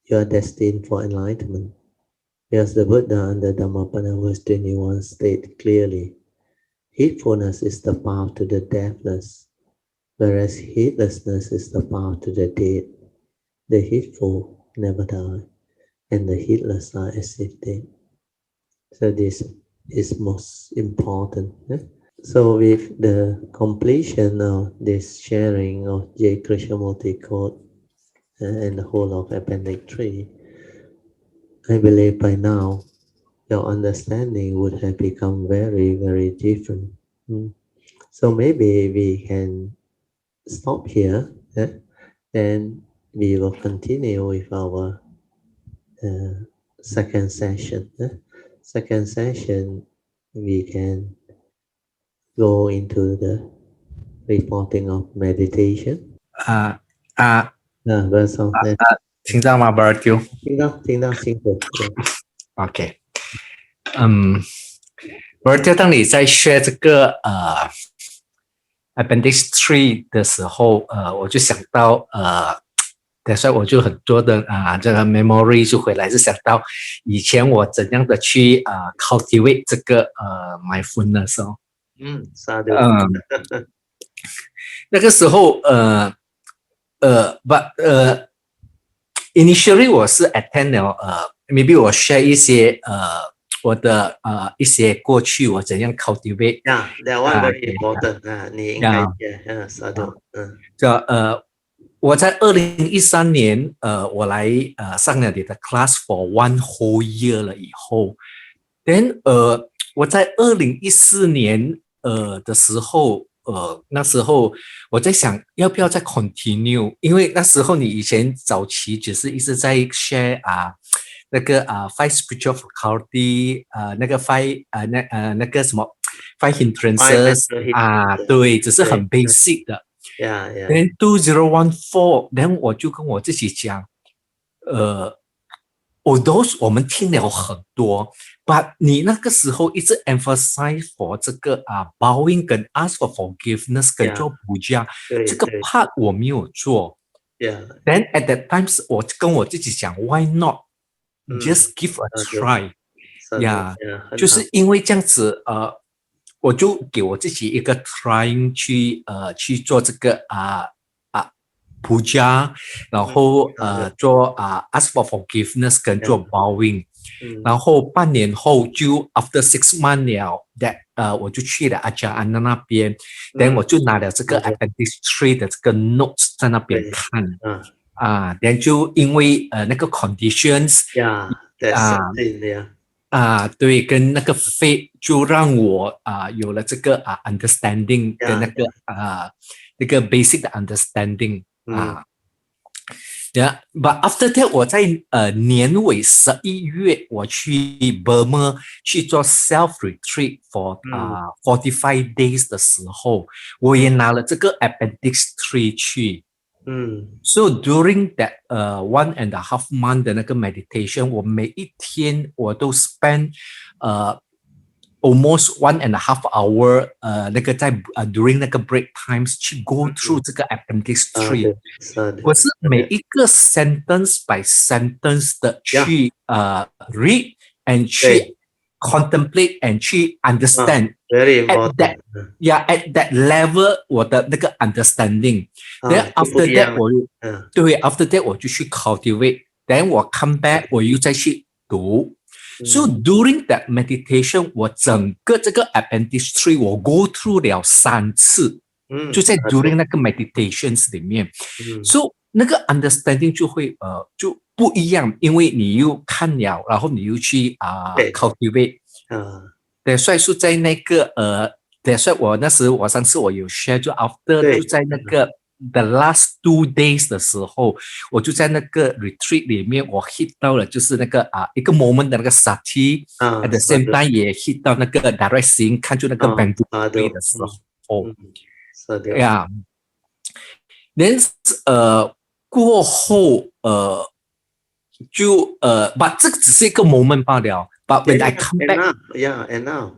you are destined for enlightenment. Because the Buddha under Dhammapada verse 21 state clearly, heedfulness is the path to the deathless, whereas heedlessness is the path to the dead. The heedful never die, and the heedless are as if dead. So this is most important. So with the completion of this sharing of J. Krishnamurti code and the whole of Appendix 3, I believe by now your understanding would have become very, very different. So maybe we can stop here, and we will continue with our second session. Second session, we can go into the reporting of meditation. Verse on that. 听到吗 Bertio？ 听到清楚。OK， Bertio， 当你在学这个Appendix 3的时候，我就想到所以我就很多的这个 memory 就回来，是想到以前我怎样的去cultivate 这个mindfulness 哦。那个时候initially 我是 attend 了maybe 我 share 一些我的一些过去我怎样 cultivate。Yeah, that one very important. 你应该我在2013年我来上了你的 class for 1 whole year 了以后 then 我在2014年的时候那时候我在想要不要再 continue， 因为那时候你以前早期只是一直在 share 那个five spiritual faculty 那个 five 那个什么 five hindrances 对，只是很 basic 的。Then 2014 then 我就跟我自己讲although 我们听了很多 but 你那个时候一直 emphasize for 这个bowing 跟 ask for forgiveness 跟做puja 这个 part 我没有做。Then at that time 我跟我自己讲 why not just give a try。 就是因为这样子我就给我自己一个 trying 去做这个puja， 然后做ask for forgiveness 跟做 bowing， 然后半年后就 after 6 months 了 that 我就去了阿加安那边 then 我就拿了这个 Appendix 3的这个 notes 在那边看then 就因为那个 conditions 对，跟那个 faith 就让我有了这个understanding 跟那个 basic 的 understanding but after that 我在年尾11月我去 Burma 去做 self retreat for 45 days 的时候，我也拿了这个 Appendix 3去。So during that 1.5 month 的那个 meditation， 我每一天我都 spend almost 1.5 hour 那个在during 那个 break times 去 go through 这个 Appendix 3， 我是每一个 sentence by sentence 的去read and 去 contemplate and 去 understand very important. at that level 我的那个 understanding then after that 对 after that 我就去 cultivate then 我 come back 我又再去读So during that meditation 我整个这个 Appendix 3我 go through 了3次就在 during 那个 meditations 里面So 那个 understanding 就会就不一样，因为你又看了，然后你又去cultivate。对，所以说在那个对，所以我上次我有 share 就 after 就在那个 the last 2 days 的时候，我就在那个 retreat 里面，我 hit 到了就是那个一个 moment 的那个 sati，at the same time 也 hit 到那个 direct seeing， 看住那个 bamboo tree 的时候，呀，then 过后就but 这个只是一个 moment 罢了。But when I come back, and now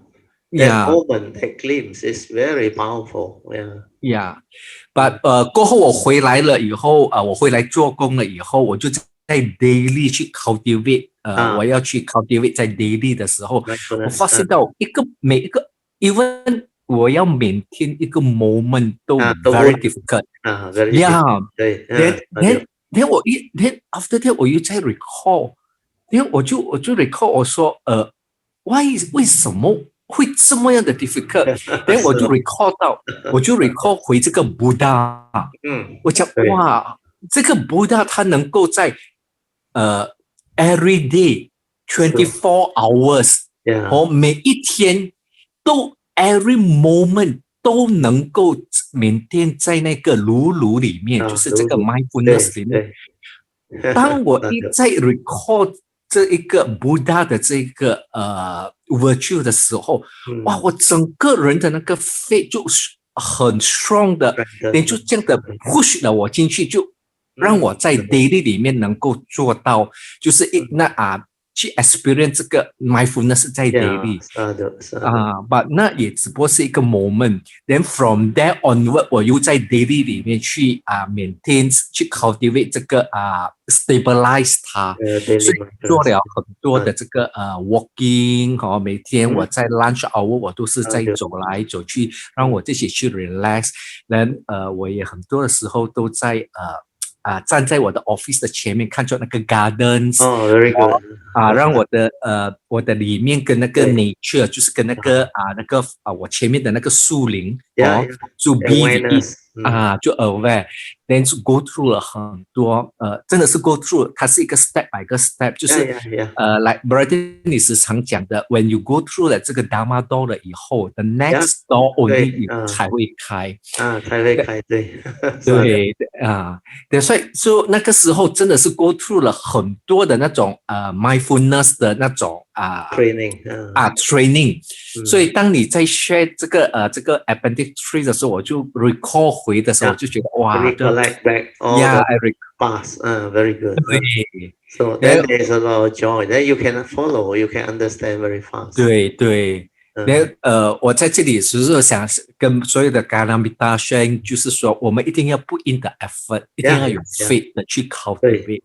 that moment, that glimpse is very powerful. But 过后我回来了以后，我回来做工了以后，我就在 daily 去 cultivate， 我要去 cultivate 在 daily 的时候，我发现到每一个 even 我要maintain一个 moment 都 very difficult。very difficult. Then then then after that 我又在 recall， then 我就 recall 我说为什么会这么样的 difficult？ then 我就 recall 到，我就 recall 回这个 Buddha， 我讲哇，这个 Buddha 他能够在every day 24 hours， 每一天都 every moment 都能够缅甸在那个炉里面，就是这个 mindfulness 里面。当我一再 recall 这一个 Buddha 的这个virtue 的时候，哇，我整个人的那个 faith 就很 strong 的，就这样的 push 了我进去，就让我在 daily 里面能够做到，就是去 experience 这个 mindfulness 在 daily， but 那也只不过是一个 moment。Then from there onward， 我又在 daily 里面去maintain， 去 cultivate 这个stabilize 它，所以做了很多的这个walking， 每天我在 lunch hour 我都是在走来走去，让我自己去 relax。then 我也很多的时候都在站在我的 office 的前面看着那个 gardens， very good， 让我的里面跟那个 nature， 就是跟那个我前面的那个树林就 be 就 aware， then 就 go through 了很多真的是 go through， 它是一个 step by 一个 step， 就是like Brother 你时常讲的 when you go through 了这个 Dharma door 了以后 the next door only 才会开才会开，对对，所以那个时候真的是 go through 了很多的那种mindfulness 的那种training， 所以当你在 share 这个Appendix 3的时候，我就 recall 回的时候，我就觉得哇 recollect back all the past， very good， 对 so then there is a lot of joy， then you can follow， you can understand very fast， 对我在这里只是想跟所有的 Galamita share， 就是说我们一定要 put in the effort， 一定要有 faith 的去 cultivate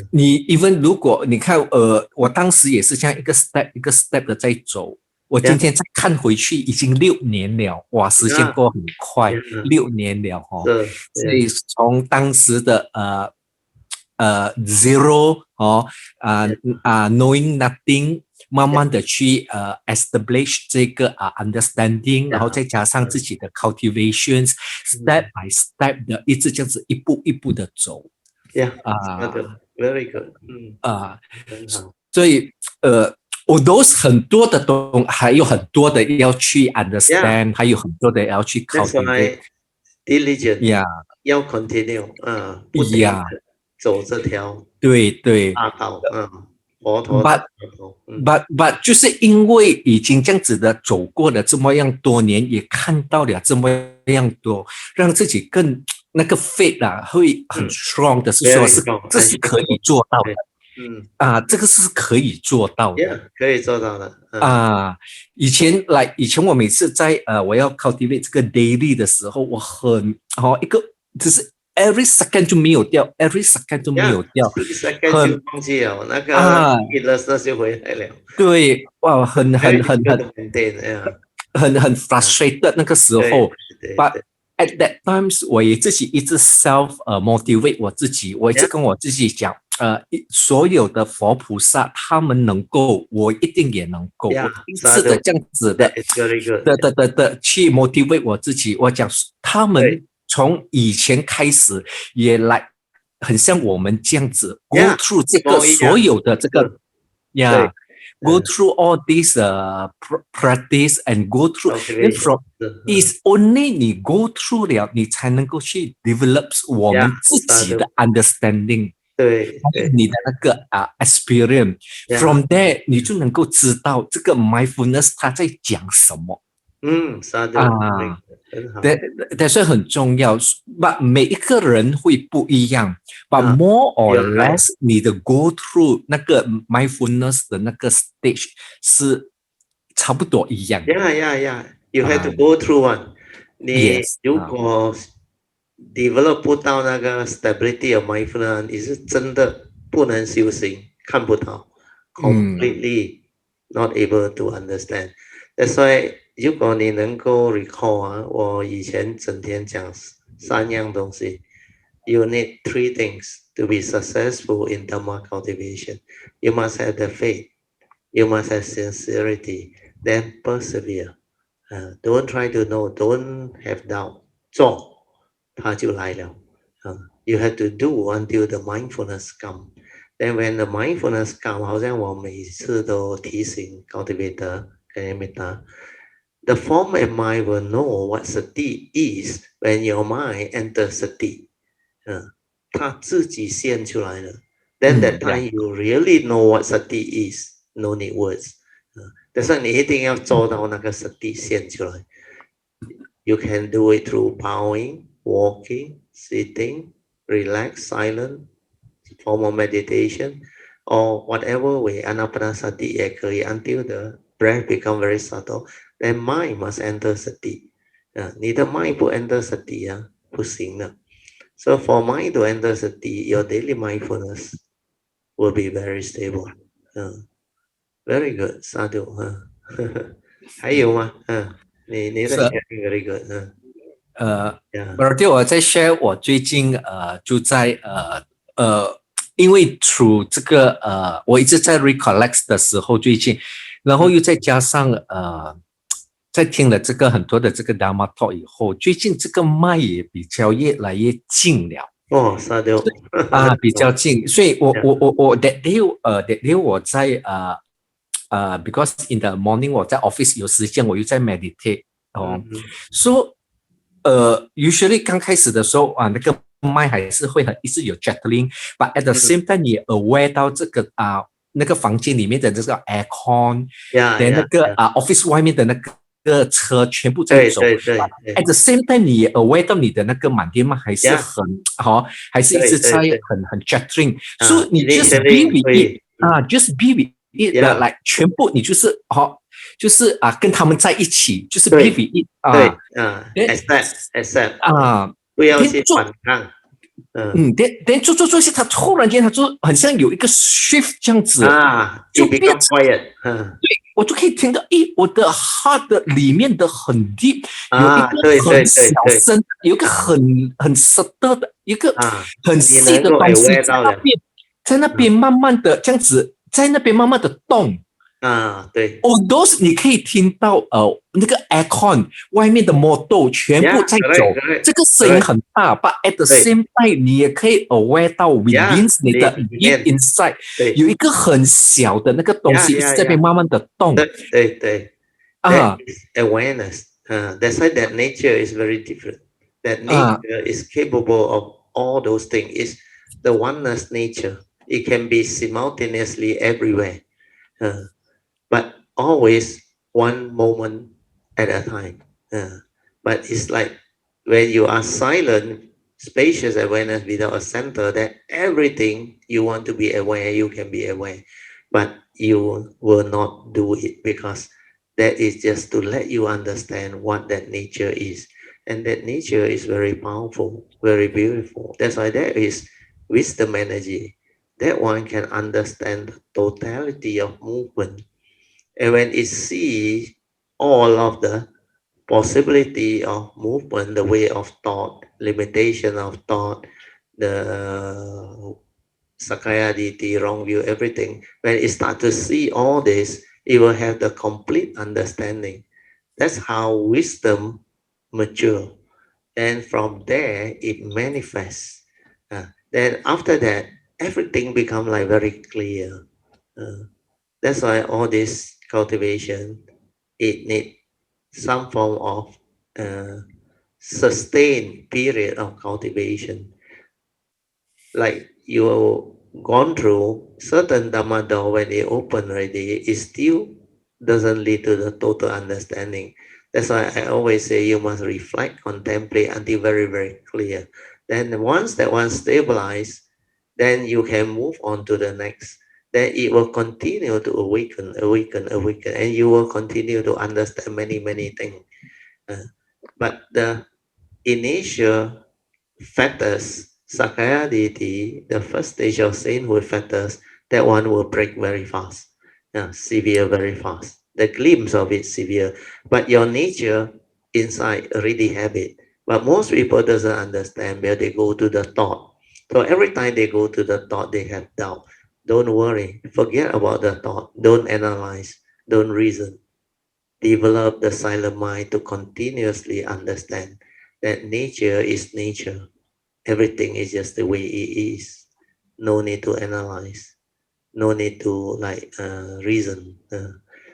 你 even 如果你看我当时也是这样一个 step 的在走，我今天再看回去已经6年了，哇，时间过很快，6年了所以从当时的zero knowing nothing， 慢慢的去establish 这个understanding， 然后再加上自己的 cultivation， step by step 的一直这样子一步一步的走。very good， 很好。所以those 很多的还有很多的要去 understand， 还有很多的要去 cultivate。diligent， 要 continue， 不停地走这条大道，佛陀的大道。But 就是因为已经这样子的走过了这么样多年，也看到了这么样多，让自己更那个 faith 会很 strong 的，是说这是可以做到的。这个是可以做到的，可以做到的。以前我每次在我要 cultivate 这个 daily 的时候，我很一个只是 every second 就没有掉 ，every second 就没有掉，second 就忘记了那个 illness 就回来了。对，哇，很 frustrated 那个时候。But at that times 我也自己一直 self motivate 我自己，我一直跟我自己讲。所有的佛菩萨他们能够，我一定也能够。我一次的这样子的去 motivate 我自己。我讲他们从以前开始也来，很像我们这样子 go through 这个所有的这个go through all this practice and go through from is only 你 go through 了，你才能够去 develop 我们自己的 understanding。对，你的那个experience from there 你就能够知道这个 mindfulness 它在讲什么。但是很重要，每一个人会不一样，but more or less 你的 go through 那个 mindfulness 的那个 stage 是差不多一样。You have to go through one。你如果develop 不到那个 stability of mindfulness， 你是真的不能修行，看不到 ，completely not able to understand。That's why 如果你能够 recall 我以前整天讲3样东西 you need three things to be successful in Dhamma cultivation. You must have the faith, you must have sincerity, then persevere. Don't try to know, don't have doubt. 做，它就来了。You have to do until the mindfulness come. Then when the mindfulness come, 好像我每次都提醒 cultivator 跟 metta, the form and mind will know what sati is when your mind enters sati. 它自己现出来了。Then that time you really know what sati is. No need words. 但是你一定要做到那个 sati 现出来。You can do it through bowing, walking, sitting, relax, silent, formal meditation, or whatever way. Anapanasati 也可以 until the breath become very subtle. Then mind must enter sati. 你的 mind 不 enter sati 不行的。So for mind to enter sati, your daily mindfulness will be very stable. Very good, sadhu. 还有吗？你的 sharing very good. Berarti 我在 share 我最近就在因为 through 这个我一直在 recollect 的时候最近，然后又再加上在听了这个很多的这个 Dharma talk 以后，最近这个脉也比较越来越近了。哦，沙雕比较近，所以我 that day 我在because in the morning 我在 office 有时间我又在 meditate so usually 刚开始的时候那个麦还是会一直有 jangling，but at the same time 你也 aware 到这个那个房间里面的这个 aircon， 那个office 外面的那个车全部在走。对 At the same time 你也 aware 到你的那个满电麦还是很还是一直在很 jangling， 所以你 just be with it，just be with it 的 like 全部你就是就是跟他们在一起，就是 be with it accept 不要去反抗。then 做一下，他突然间他就很像有一个 shift 这样子就变 quiet。对，我就可以听到，我的 heart 的里面的很 deep， 有一个很小声，有一个很 subtle 的一个很细的东西在那边慢慢的这样子，在那边慢慢的动。对。those 你可以听到那个 aircon 外面的 motor 全部在走，这个声音很大 ，but at the same time 你也可以 aware 到 within 你的 deep inside 有一个很小的那个东西一直在那边慢慢的动。对。That is awareness. That's why that nature is very different. That nature is capable of all those things. It's the oneness nature. It can be simultaneously everywhere. But always one moment at a time. But it's like when you are silent, spacious awareness without a center, that everything you want to be aware, you can be aware. But you will not do it because that is just to let you understand what that nature is. And that nature is very powerful, very beautiful. That's why there is wisdom energy. That one can understand the totality of movement. And when it sees all of the possibility of movement, the way of thought, limitation of thought, the Sakaya Ditti, wrong view, everything, when it starts to see all this, it will have the complete understanding. That's how wisdom matures. And from there, it manifests. Then after that, everything becomes like very clear. That's why all this cultivation, it needs some form of sustained period of cultivation. Like you gone through certain Dhamma door, when it open already, it still doesn't lead to the total understanding. That's why I always say you must reflect, contemplate until very, very clear. Then once that one stabilized, then you can move on to the next. Then it will continue to awaken, and you will continue to understand many, many things. But the initial factors, Sakaya Ditti, the first stage of sainthood factors, that one will break very fast, severe very fast. The glimpse of it severe, but your nature inside already have it. But most people doesn't understand where they go to the thought. So every time they go to the thought, they have doubt. Don't worry. Forget about the thought. Don't analyze. Don't reason. Develop the silent mind to continuously understand that nature is nature. Everything is just the way it is. No need to analyze. No need to reason.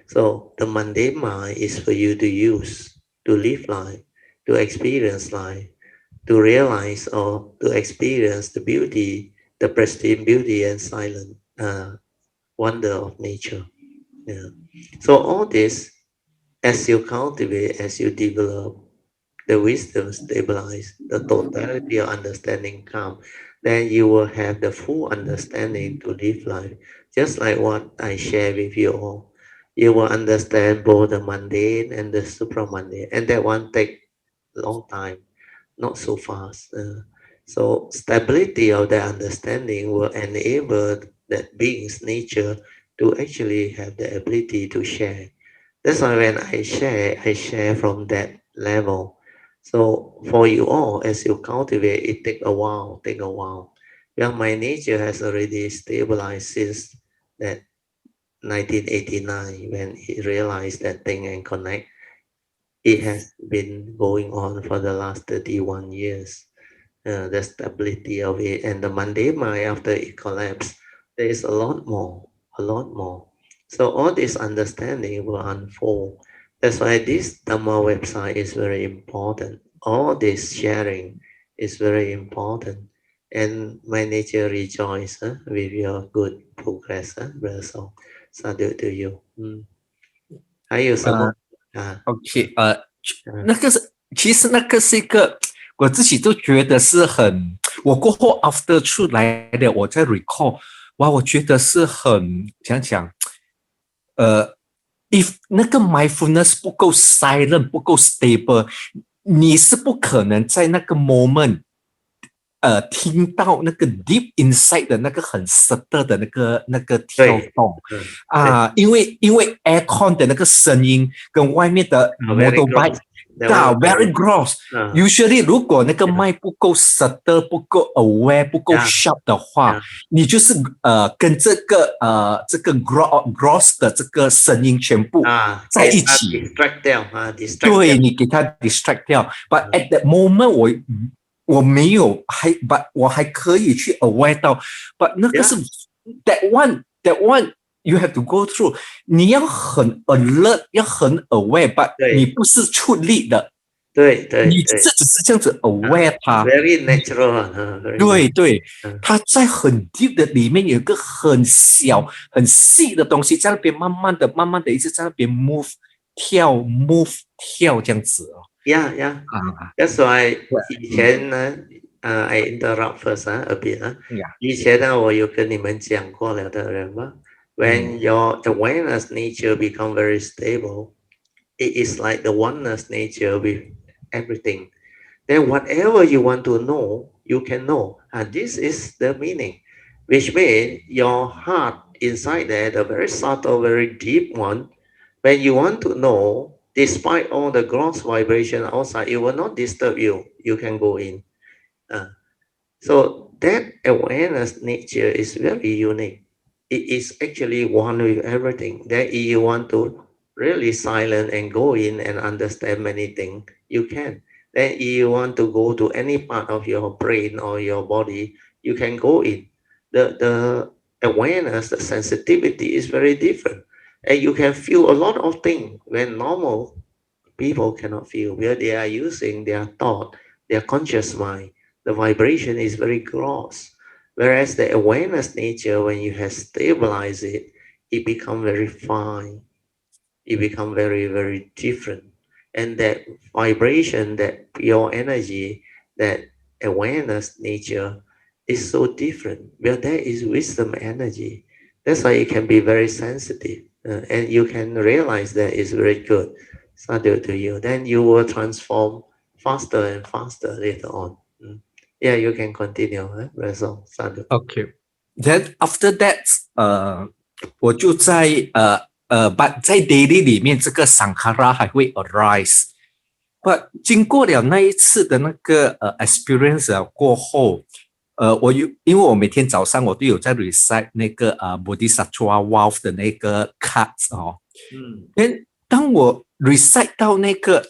So the mundane mind is for you to use, to live life, to experience life, to realize or to experience the beauty, the pristine beauty and silent wonder of nature. Yeah. So all this, as you cultivate, as you develop, the wisdom stabilize, the totality of understanding come, then you will have the full understanding to live life. Just like what I share with you all. You will understand both the mundane and the supramundane, and that one take long time, not so fast. So stability of that understanding will enable that being's nature to actually have the ability to share. That's why when I share from that level. So for you all, as you cultivate, it take a while. Well, my nature has already stabilized since that 1989 when he realized that thing and connect. It has been going on for the last 31 years. The stability of it and the mundane mind after it collapsed, there is a lot more. So all this understanding will unfold. That's why this Dhamma website is very important. All this sharing is very important. And my nature rejoice with your good progress, Brother Song. Sadhu to you. 还有什么啊？OK，那个是其实那个是一个我自己都觉得是很，我过后 after 出来的，我在 recall，哇，我觉得是很讲，if 那个 mindfulness 不够 silent 不够 stable，你是不可能在那个 moment。听到那个 deep inside 的那个很 subtle 的那个跳动因为 aircon 的那个声音跟外面的 motorbike very gross。usually 如果那个麦不够 subtle 不够 aware 不够 sharp 的话，你就是跟这个gross 的这个声音全部在一起，distract 掉对，你给它 distract 掉。But at that moment 我没有but 我还可以去 aware 到 but 那个是 that one you have to go through， 你要很 alert 要很 aware but 你不是出力的，对，你只是这样子 aware 它 very natural 对，它在很 deep 的里面有一个很小很细的东西在那边慢慢的一直在那边 move 跳这样子哦。Yeah. That's why 以前呢I interrupt first a bit 以前呢我有跟你们讲过了的人吗？When your awareness nature become very stable, it is like the oneness nature with everything. Then whatever you want to know, you can know. And this is the meaning, which means your heart inside there, the very subtle, very deep one, when you want to know, despite all the gross vibration outside, it will not disturb you. You can go in. So that awareness nature is very unique. It is actually one with everything. That you want to really silent and go in and understand many things, you can. Then you want to go to any part of your brain or your body, you can go in. The awareness, the sensitivity is very different. And you can feel a lot of things when normal people cannot feel, where they are using their thought, their conscious mind. The vibration is very gross. Whereas the awareness nature, when you have stabilized it, it becomes very fine. It becomes very, very different. And that vibration, that pure energy, that awareness nature is so different. Where there is wisdom energy. That's why it can be very sensitive. And you can realize that it's very good. Sadhu to you. Then you will transform faster and faster later on. Yeah, you can continue, Razor. Sadhu. Okay. Then after that, 我就在but 在 daily 里面，这个 sankhara 还会 arise。But 经过了那一次的那个experience 过后，因为我每天早上我都有在 recite 那个Bodhisattva Wealth 的那个 cards 哦，当我 recite 到那个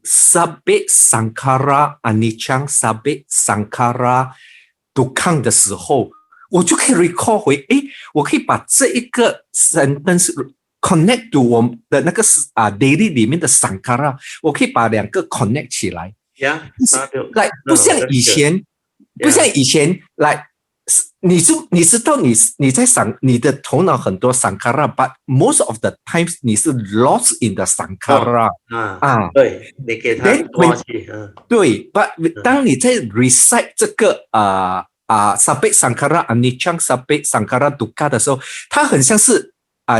Sabbe Sankara Anicca Sabbe Sankara Dukkha 的时候，我就可以 recall 回，我可以把这一个 sentence connect to 我的那个daily 里面的 Sankara， 我可以把两个 connect 起来。like 不像以前，like 你知道你在想你的头脑很多 Sankara，but most of the times 你是 lost in the Sankara。对，你给它抓去。对 ，but 当你在 recite 这个Sabbe Sankara Anicca Sabbe Sankara Dukkha 的时候，它很像是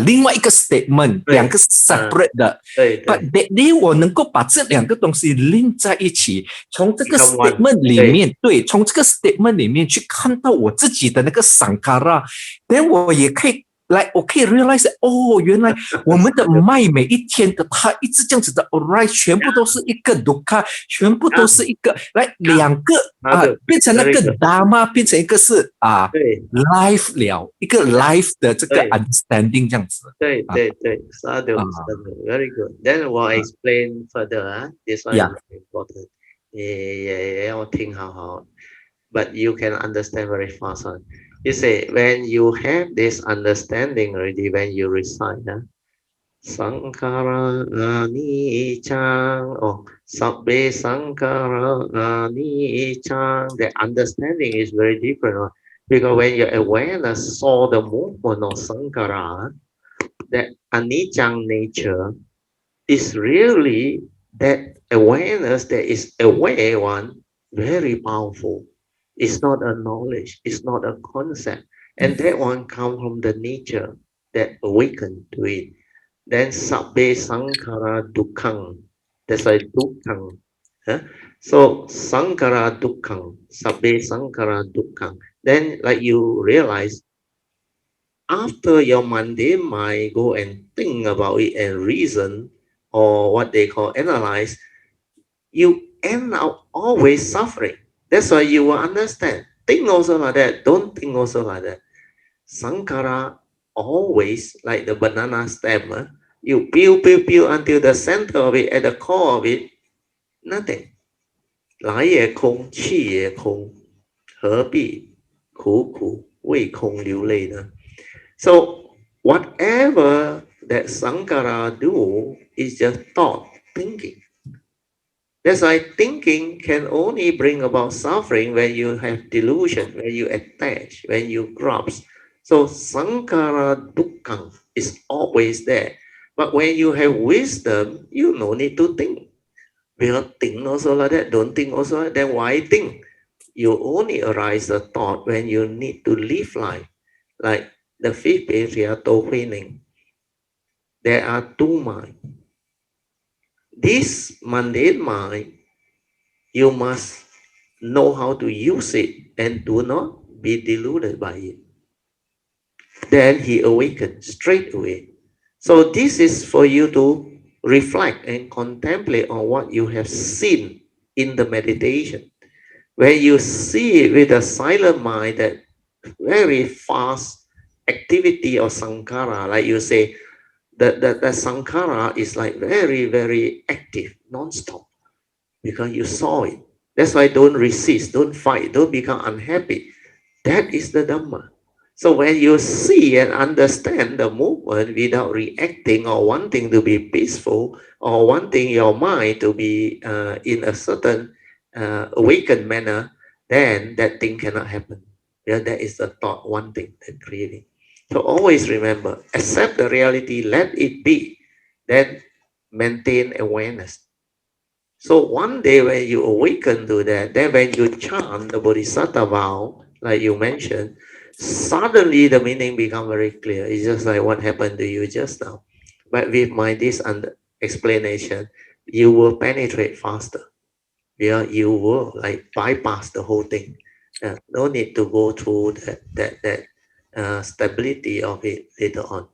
另外一个 statement， 两个 separate 的。对 ，but that day 我能够把这两个东西 link 在一起，从这个 statement 里面，对，从这个 statement 里面去看到我自己的那个 Sankara，then 我也可以。我可以 realize， 原来我们的 mind 每一天的它一直这样子的 arise， 全部都是一个 dukkha， 全部都是一个两个变成那个 dharma， 变成一个是life 了，一个 life 的这个 understanding 这样子。对 ，very good. Then 我 explain further this one is very important. 也要听好好 ，but you can understand very fast one.You say when you have this understanding already, when you recite, Sankara Anicca or Sabbe Sankara Anicca, the understanding is very different. Because when your awareness saw the movement of Sankara, that Anicca nature is really that awareness that is aware one, very powerful. It's not a knowledge, it's not a concept. And that one comes from the nature that awakened to it. Then Sabbe Sankara Dukkha. That's why Dukkha. So Sankara Dukkha, Sabbe Sankara Dukkha. Then like you realize, after your mundane mind go and think about it and reason, or what they call analyze, you end up always suffering. That's why you will understand. Think also like that. Don't think also like that. Sankara always like the banana stem. You peel until the center of it, at the core of it, nothing. 来也空，去也空，何必苦苦为空流泪呢？ So whatever that Sankara do is just thought, thinking. That's why thinking can only bring about suffering when you have delusion, when you attach, when you grasp. So Sankara Dukkha is always there. But when you have wisdom, you no need to think. Because think also like that, don't think also like that, then why think? You only arise the thought when you need to live life. Like the fifth patriarch told Huining, there are two minds. This mundane mind, you must know how to use it and do not be deluded by it. Then he awakened straight away. So this is for you to reflect and contemplate on what you have seen in the meditation. When you see it with a silent mind, that very fast activity of Sankara, like you say, the Sankara is like very, very active, non-stop, because you saw it. That's why don't resist, don't fight, don't become unhappy. That is the Dhamma. So when you see and understand the movement without reacting or wanting to be peaceful or wanting your mind to be in a certain awakened manner, then that thing cannot happen. Yeah, that is the thought, one thing, that creating. So always remember, accept the reality, let it be, then maintain awareness. So one day when you awaken to that, then when you chant the Bodhisattva vow, like you mentioned, suddenly the meaning become very clear. It's just like what happened to you just now. But with my this explanation, you will penetrate faster. Yeah, you will like bypass the whole thing. No need to go through that stability of it later on.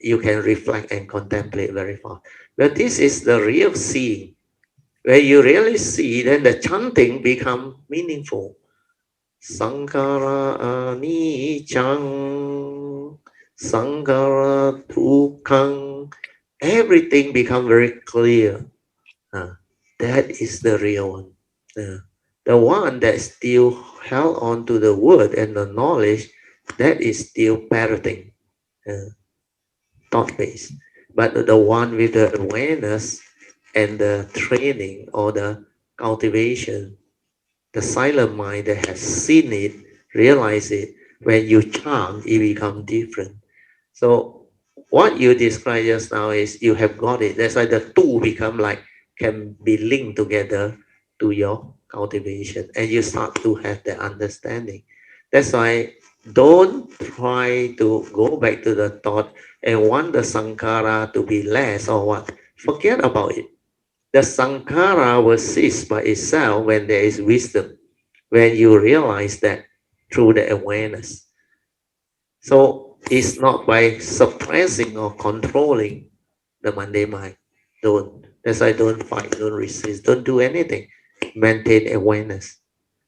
You can reflect and contemplate very fast. But this is the real seeing. When you really see, then the chanting become meaningful. Sankara anicang, sankara dukkang. Everything become very clear. That is the real one. The one that still held on to the word and the knowledge, that is still parroting, thought-based. But the one with the awareness and the training or the cultivation, the silent mind that has seen it, realize it, when you chant, it becomes different. So what you described just now is you have got it. That's why the two become like can be linked together to your cultivation, and you start to have the understanding. That's why don't try to go back to the thought and want the sankhara to be less or what. Forget about it. The sankhara will cease by itself when there is wisdom, when you realize that through the awareness. So it's not by suppressing or controlling the mundane mind. Don't. That's why don't fight, don't resist, don't do anything. Maintain awareness.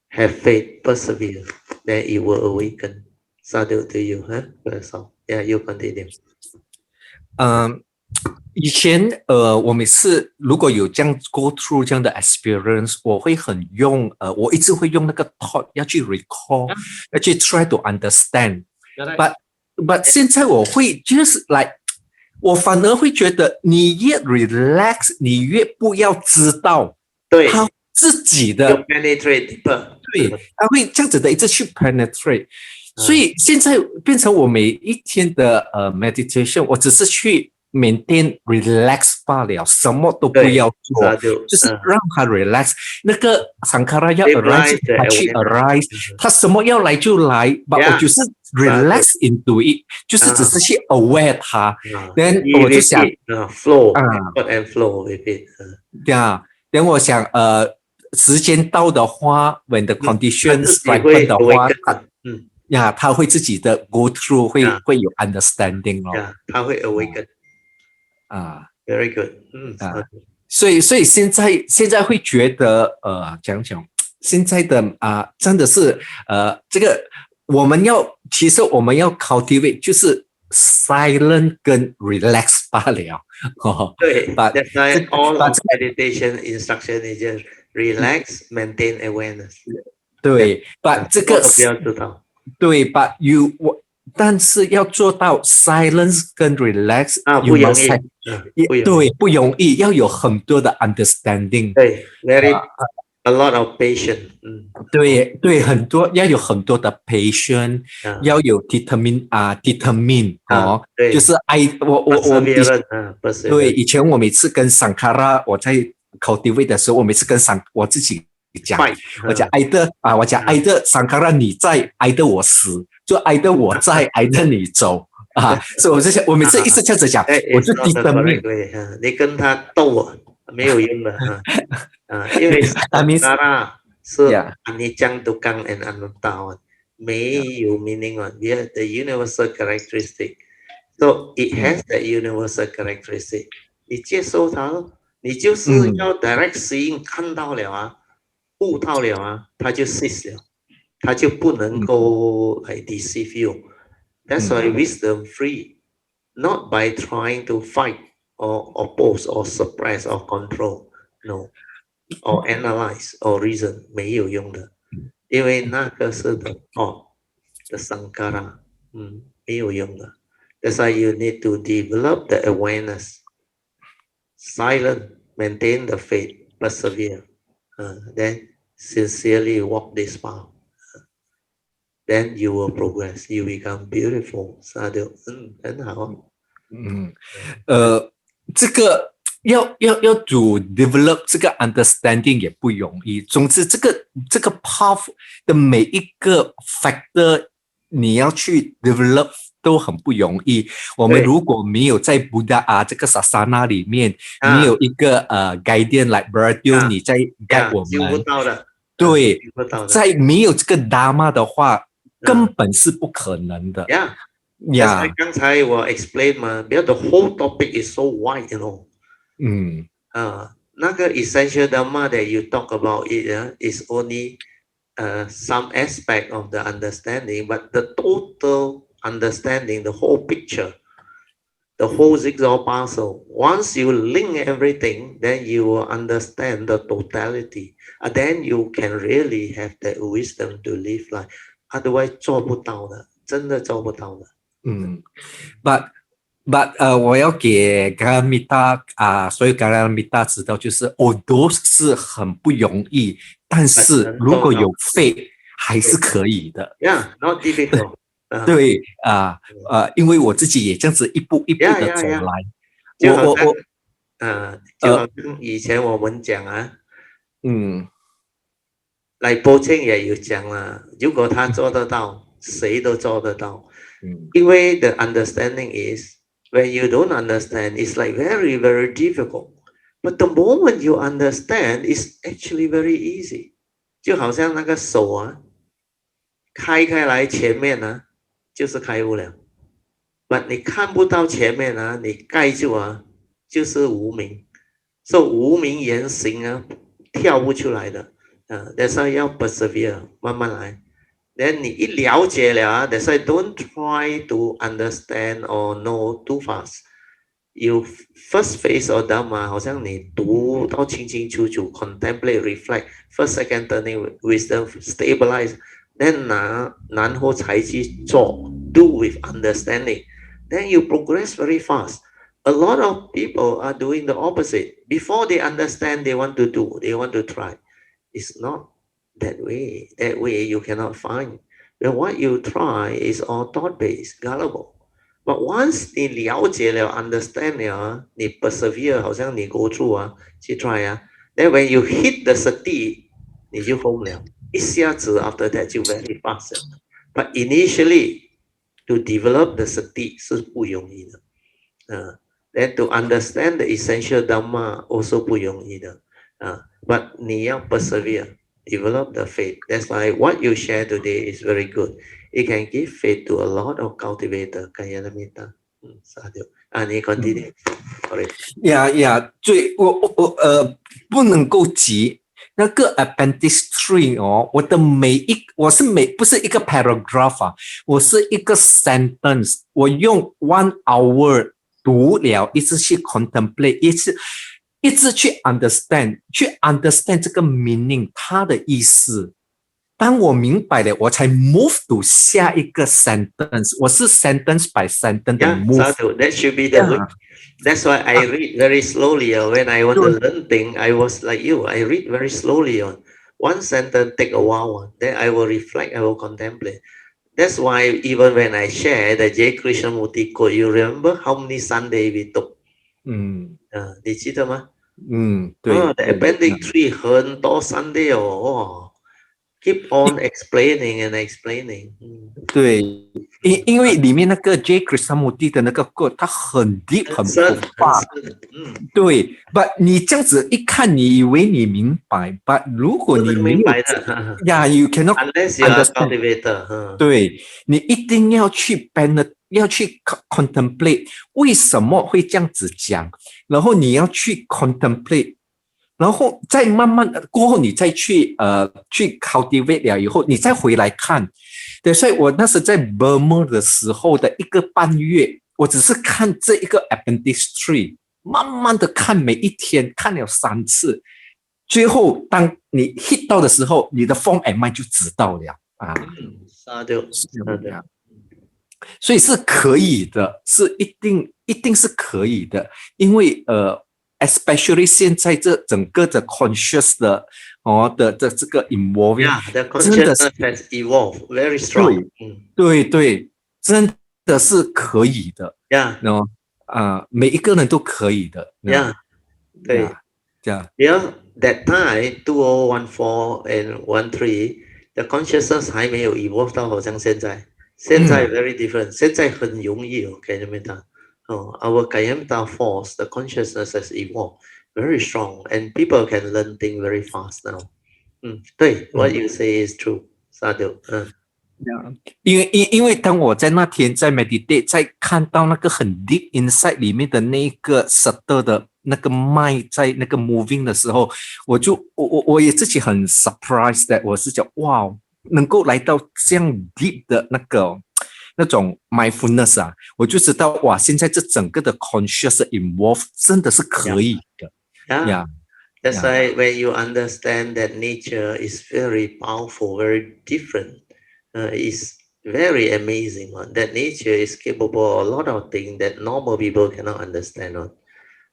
Have faith, persevere. Then it will awaken. Sadhu to you, huh? That's all. Yeah, you continue. 以前我每次如果有这样 go through 这样的 experience， 我会很用我一直会用那个 thought 要去 recall， 要去 try to understand。But 现在我会就是like 我反而会觉得你越 relax， 你越不要知道他自己的 penetrate deeper， 对，他会这样子的一直去 penetrate。所以现在变成我每一天的meditation， 我只是去 maintain relax 罢了，什么都不要做，就是让他 relax。那个 Sankara 要 arise， 他去 arise， 他什么要来就来， but 我就是 relax into it， 就是只是去 aware 他。then 我就想 flow and flow with it。then 我想时间到的话 ，when the conditions ripen 的话，他会自己的 go through 会有 understanding 咯。他会 awaken。very good。所以现在会觉得讲现在的真的是这个其实我们要 cultivate 就是 silent 跟 relax 罢了。对 ，that's why all of meditation instruction is just relax, maintain awareness。对，把这个不要知道。对，把但是要做到 silence 跟 relax 不容易，对，不容易，要有很多的 understanding。对 ，very a lot of patience。对，很多要有很多的 patience， 要有 determine 就是我对，以前我每次跟 Sankara 我在 cultivate 的时候，我每次跟我自己讲，我讲either Sankara 你在，either 我死，就either我在，either 你走所以我就想，我每次一直这样子讲，我就 determine。你跟他斗没有用的因为 Sankara 是 Anicang Dukkang and Anatta 没有 meaning we have the universal characteristic， so it has the universal characteristic。你接受它咯，你就是要 direct seeing 看到了悟到了它就 cease 了，它就不能够deceive you。That's why wisdom free, not by trying to fight or oppose or suppress or control, no, or analyze or reason 没有用的，因为那个是的the Sankara， 没有用的。That's why you need to develop the awareness, silent, maintain the faith, persevere, then sincerely walk this path. Then you will progress. You become beautiful. 很好。这个要 to develop 这个 understanding 也不容易。总之，这个 path 的每一个 factor 你要去 develop 都很不容易。我们如果没有在 Buddha 这个 Sasana 里面，没有一个guardian like Baradio 你在 guide 我们，不到的。对，在没有这个 Dharma 的话，根本是不可能的。That's why Yeah. 刚才我 explain 嘛 because the whole topic is so wide, you know. 那个 essential dharma that you talk about it is only some aspect of the understanding, but the total understanding, the whole picture, the whole jigsaw puzzle, once you link everything, then you will understand the totality. And then you can really have that wisdom to live life. Otherwise 做不到的，真的做不到的。But 我要给刚刚米达所以刚刚米达知道，就是都是很不容易，但是如果有费还是可以的。Yeah, not difficult. 对因为我自己也这样子一步一步的走来。就好像以前我们讲来波清也有讲了，如果他做得到，谁都做得到。因为 the understanding is when you don't understand, it's like very, very difficult. But the moment you understand, it's actually very easy. 就好像那个手开来前面就是开悟了。But 你看不到前面你盖住就是无明。So 无明言行跳不出来的。that's why 要 persevere， 慢慢来。Then 你一了解了that's why don't try to understand or know too fast. You first phase of Dharma 好像你读到清清楚楚 contemplate, reflect, first, second, turning wisdom, stabilize, then 然后才去做 do with understanding. Then you progress very fast. A lot of people are doing the opposite. Before they understand, they want to do, they want to try. It's not that way. That way you cannot find. But what you try is all thought-based, gullible. But once 你了解了 understand 了你 persevere 好像你 go through 去 try then when you hit the sati 你就疯了，一下子 after that 就 very fast 了。But initially to develop the sati 是不容易的。Then to understand the essential dharma also 不容易的。But 你要 persevere, develop the faith. That's why what you share today is very good. It can give faith to a lot of cultivator. 感恩弥陀。你 continue. Sorry. 我不能够急。那个 Appendix 3我是一个 paragraph 我是一个 sentence， 我用 1 hour 读了，一直去 contemplate， 一直去 understand 这个 meaning 它的意思。当我明白了，我才 move to 下一个 sentence。我是 sentence by sentence 的 move。 That should be the way. That's why I read very slowly. When I want to learn things, I was like you. I read very slowly. One sentence take a while. Then I will reflect. I will contemplate. That's why even when I share the J. Krishnamurti quote, you remember how many Sunday we took? 你记得吗？对。The Appendix 3很多 Sunday keep on explaining and explaining. 对，因为里面那个 J. Krishnamurti 的那个 quote， 它很 deep 很 profound。对 ，but 你这样子一看，你以为你明白 ，but 如果你没有，you cannot unless you are cultivator。对，你一定要去 要去 contemplate 为什么会这样子讲，然后你要去 contemplate。然后再慢慢过后，你再去cultivate 了以后，你再回来看。对，所以我那时在 Burma 的时候的1个半月，我只是看这一个 Appendix 3，慢慢的看，每一天看了3次，最后当你 hit 到的时候，你的 form and mind 就知道了所以是可以的，是一定是可以的，因为especially 现在这整个的 conscious 的这个 involving， the consciousness has evolved very strong。对，真的是可以的。每一个人都可以的。对。that time 2014 and 13 the consciousness 还没有 evolve 到好像现在very different。现在很容易感觉没到。Our Kayamta force, the consciousness has evolved very strong, and people can learn things very fast now. 对 what you say is true. 沙丢因为当我在那天在 meditate， 在看到那个很 deep inside 里面的那个 subtle 的那个 mind 在那个 moving 的时候，我也自己很 surprised that 我是讲哇，能够来到这样 deep 的那种 mindfulness 啊，我就知道哇，现在这整个的 conscious involve 真的是可以的。Yeah. That's why when you understand that nature is very powerful, very different, it's very amazing one. That nature is capable of a lot of things that normal people cannot understand one.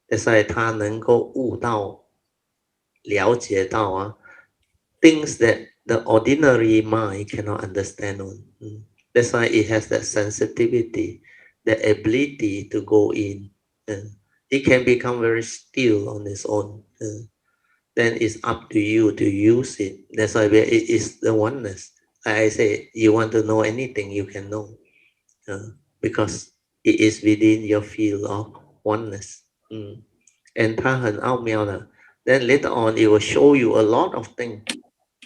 That's why 他能够悟到、了解到啊 things that the ordinary mind cannot understand one. That's why it has that sensitivity, the ability to go in. It can become very still on its own. Then it's up to you to use it. That's why it is the oneness. I say, you want to know anything, you can know, because it is within your field of oneness. And 它很奥妙的. Then later on, it will show you a lot of things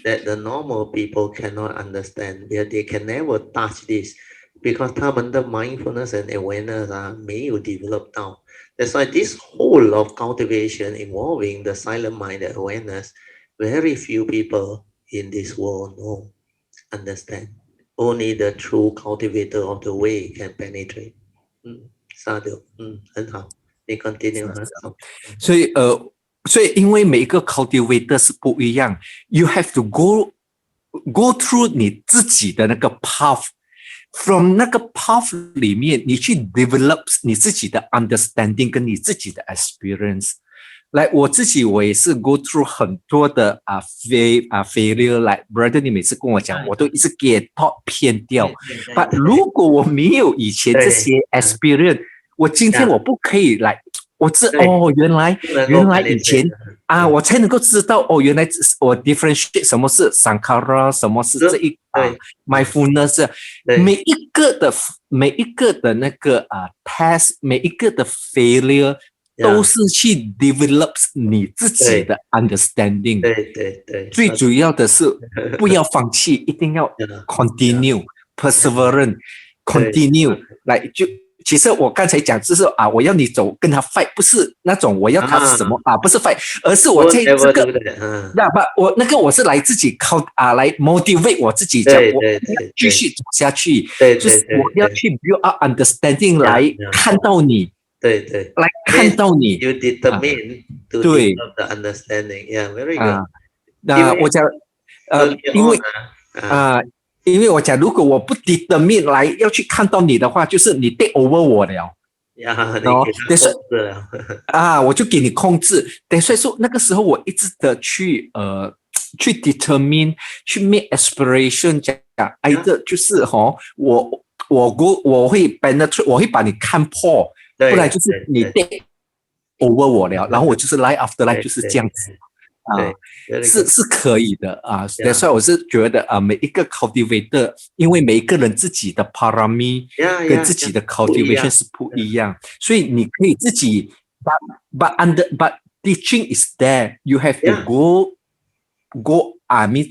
that the normal people cannot understand. They can never touch this because 他们的 mindfulness and awareness 没有 develop 到. That's why this whole of cultivation involving the silent mind and awareness, very few people in this world know, understand. Only the true cultivator of the way can penetrate. 很好，你 continue 哈。所以因为每一个 cultivator 是不一样 ，you have to go through 你自己的那个 path。From 那个 path 里面，你去 develop 你自己的 understanding 跟你自己的 experience。来，我自己我也是 go through 很多的failure。来 brother， 你每次跟我讲，我都一直给 thought 骗掉。但如果我没有以前这些 experience， 我今天我不可以来，我原来以前我才能够知道原来我 differentiate 什么是 Sankara， 什么是这一mindfulness。每一个的那个test， 每一个的 failure 都是去 develop 你自己的 understanding。对，最主要的是不要放弃，一定要 continue perseverance continue。来就其实我刚才讲就是我要你走跟他 fight， 不是那种我要他什么不是 fight， 而是我在这个我是来自己来 motivate 我自己讲，我要继续走下去，就是我要去 build up understanding 来看到你，来看到你 ，you determine to develop the understanding. Yeah, very good. 那我讲因为我讲，如果我不 determine 来要去看到你的话，就是你 take over 我了。我就给你控制。所以说那个时候我一直的去 determine， 去 make aspiration， 讲就是我会 penetrate， 我会把你看破，不然就是你 take over 我了，然后我就是 life after life 就是这样子。是可以的所以我是觉得每一个 cultivator， 因为每一个人自己的 parami 跟自己的 cultivation 是不一样，所以你可以自己 but teaching is there， you have to go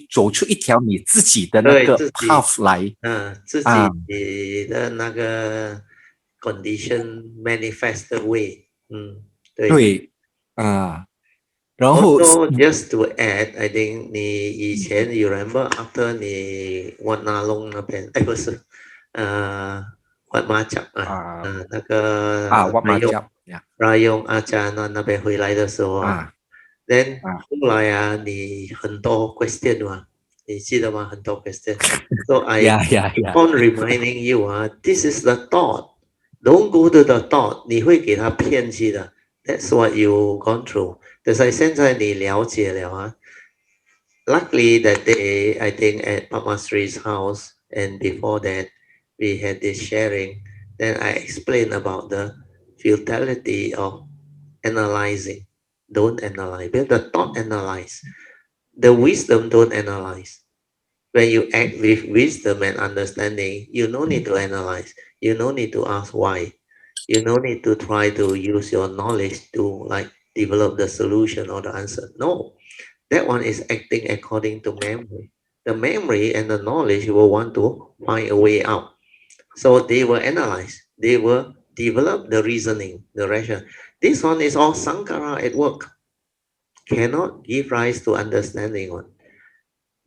走出一条你自己的那个 path 来，自己的那个 condition manifest way， 对然后 Also, just to add, I think 你以前 you remember after 你 Wat Na Long 那边，不是Wat Ma Chap 那个Wat Ma Chap Rayong 阿家那边回来的时候then 后来你很多 question 你记得吗？很多 question。So I keep on reminding you this is the thought. Don't go to the thought. 你会给他骗去的。That's what you gone through. 但是现在你了解了Luckily that day, I think at Papa Sri's house, and before that, we had this sharing. Then I explained about the futility of analyzing. Don't analyze. Because the thought analyze. The wisdom don't analyze. When you act with wisdom and understanding, you no need to analyze. You no need to ask why. You no need to try to use your knowledge to develop the solution or the answer. No, that one is acting according to memory. the memory and the knowledge will want to find a way out. So they will analyze, they will develop the reasoning, the rational. This one is all Sankara at work. Cannot give rise to understanding one.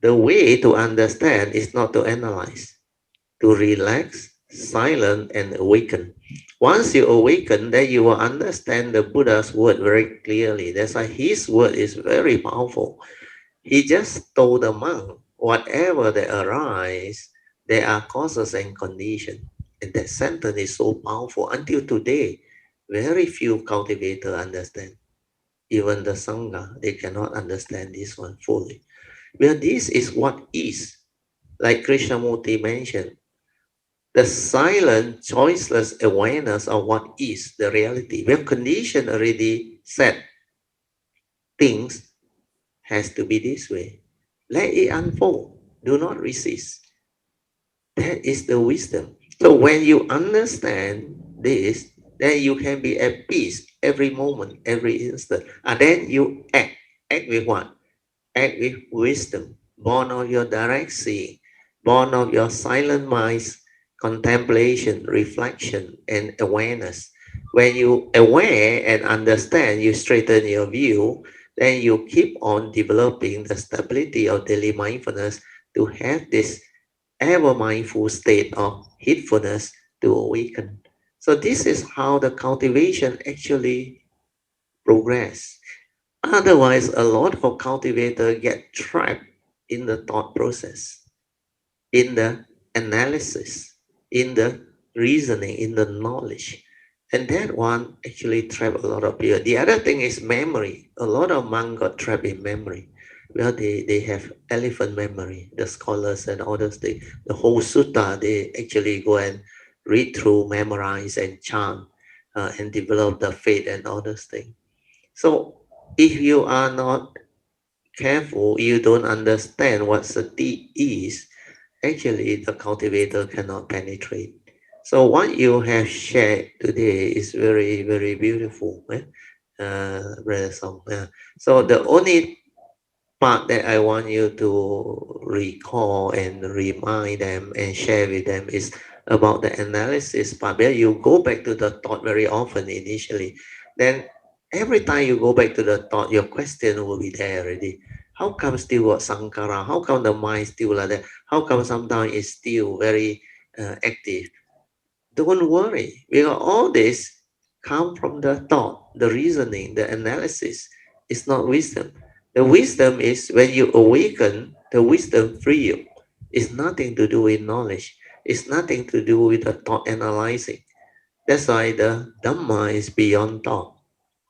The way to understand is not to analyze, to relax, silent, and awaken. Once you awaken, then you will understand the Buddha's word very clearly. That's why his word is very powerful. He just told the monk, whatever that arise, there are causes and conditions. And that sentence is so powerful. Until today, very few cultivators understand. Even the Sangha, they cannot understand this one fully. Well, this is what is. Like Krishnamurti mentioned, the silent, choiceless awareness of what is the reality. Well, condition already set things has to be this way. Let it unfold. Do not resist. That is the wisdom. So when you understand this, then you can be at peace every moment, every instant. And then you act. Act with what? Act with wisdom, born of your direct seeing, born of your silent mind's contemplation, reflection, and awareness. When you aware and understand, you straighten your view, then you keep on developing the stability of daily mindfulness to have this ever mindful state of heedfulness to awaken. So this is how the cultivation actually progress. Otherwise, a lot of cultivators get trapped in the thought process, in the analysis, in the reasoning, in the knowledge. And that one actually trapped a lot of people. The other thing is memory. A lot of monks got trapped in memory. Well, they have elephant memory, the scholars and all those things. The whole sutta, they actually go and read through, memorize, and chant, and develop the faith and all those things. So if you are not careful, you don't understand what sati is, actually the cultivator cannot penetrate. So what you have shared today is very, very beautiful, Brother Song. So the only part that I want you to recall and remind them and share with them is about the analysis part. Where you go back to the thought very often initially, then every time you go back to the thought, your question will be there already. How come still got sankara? How come the mind still like that? How come sometimes it's still very active? Don't worry, because all this come from the thought, the reasoning, the analysis. It's not wisdom. The wisdom is when you awaken, the wisdom free you. It's nothing to do with knowledge. It's nothing to do with the thought analyzing. That's why the Dhamma is beyond thought,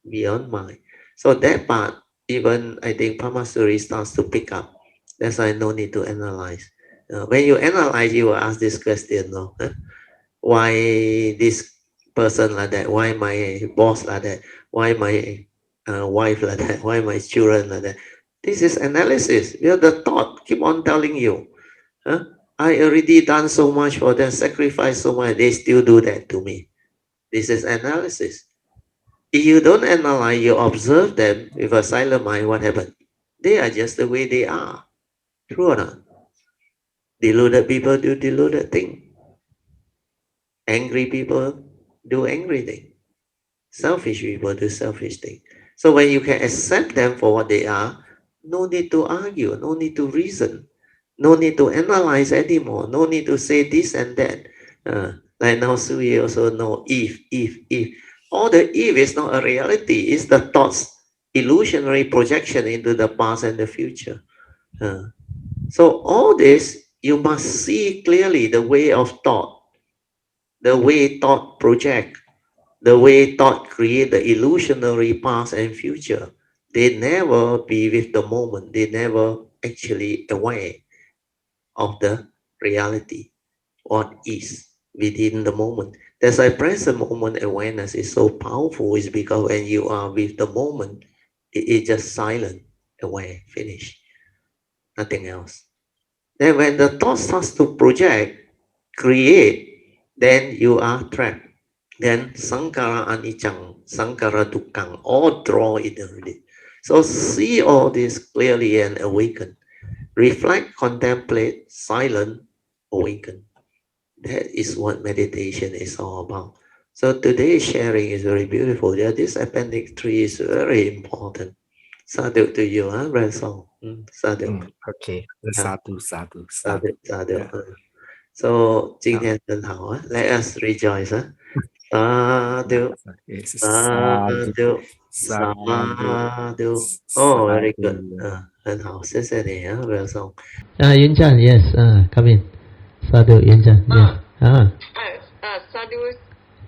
beyond mind. So that part, even I think Pamasuri starts to pick up. That's why no need to analyze. When you analyze, you will ask this question, no? Why this person like that, why my boss like that, why my wife like that, why my children like that. This is analysis. The thought keep on telling you, huh? I already done so much for them, sacrificed so much, they still do that to me. This is analysis. If you don't analyze, you observe them with a silent mind, what happened? They are just the way they are. True or not? Deluded people do deluded thing. Angry people do angry thing. Selfish people do selfish thing. So when you can accept them for what they are, no need to argue, no need to reason, no need to analyze anymore, no need to say this and that. Like now Sui also know if. All the if is not a reality, it's the thoughts, illusionary projection into the past and the future. So all this, you must see clearly the way of thought, the way thought project, the way thought create the illusionary past and future. They never be with the moment. They never actually aware of the reality, what is within the moment. That's why present moment awareness is so powerful, is because when you are with the moment, it is just silent, aware, finish, nothing else. Then when the thought starts to project, create, then you are trapped. Then Sankara Anichang, Sankara Dukkang, all draw it already. So see all this clearly and awaken. reflect, contemplate, silent, awaken. That is what meditation is all about. So today's sharing is very beautiful. Yeah, this appendix 3 is very important. Sadhu to you, huh? Very song. Sadhu. Okay. Yeah. Sadhu, sadhu, Sadhu, sadhu. sadhu. Yeah. So 今天很好啊 Let us rejoice, huh? Sadhu, Sadhu, sadhu, sadhu, sadhu. Oh, very good. sadhu. 很好，谢谢你啊，Very song. Yun Chan, yes. Come in. Sadhu, Yun Chan, yes.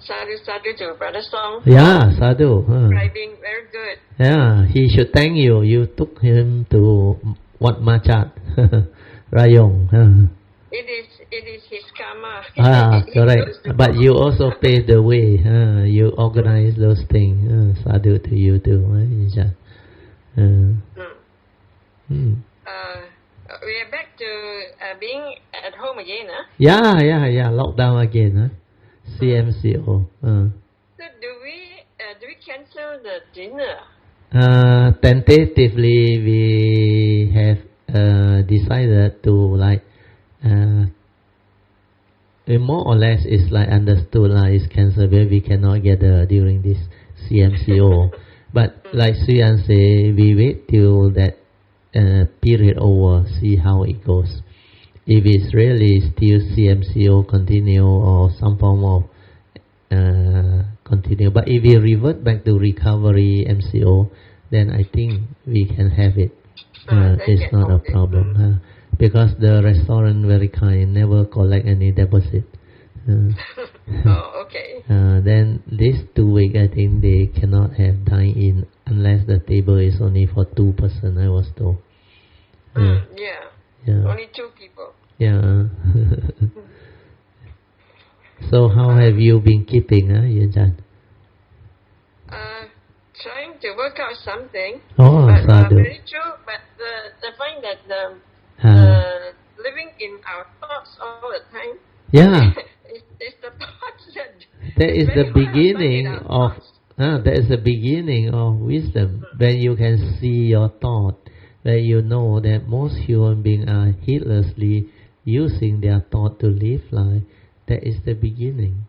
Sadhu, sadhu to Brother Song. Yeah, sadhu. Driving very good. Yeah, he should thank you. You took him to Wat Machat, Rayong. It is his karma. Correct. But you also paved the way. You organize those things. Sadhu to you too, Yun Chan. We are back to being at home again, huh? Yeah. Lockdown again, huh? CMCO. So do we cancel the dinner? Tentatively, we have decided to more or less it's like understood it's cancelled, but we cannot gather during this CMCO. But like Suyan say, we wait till that period over, see how it goes. If it's really still CMCO continue or some form of continue, but if we revert back to recovery MCO, then I think we can have it. It's not a problem. Because the restaurant very kind, never collect any deposit. Okay. Then this 2 weeks, I think they cannot have dine-in unless the table is only for 2 person, I was told. Yeah. Only 2 people. Yeah. So how have you been keeping, Yun Chan? Trying to work out something. Oh, sadhu. Very true, but the find that living in our thoughts all the time. Yeah. It's the thoughts that is the beginning of that is the beginning of wisdom. When you can see your thought, when you know that most human beings are heedlessly using their thought to live life, that is the beginning.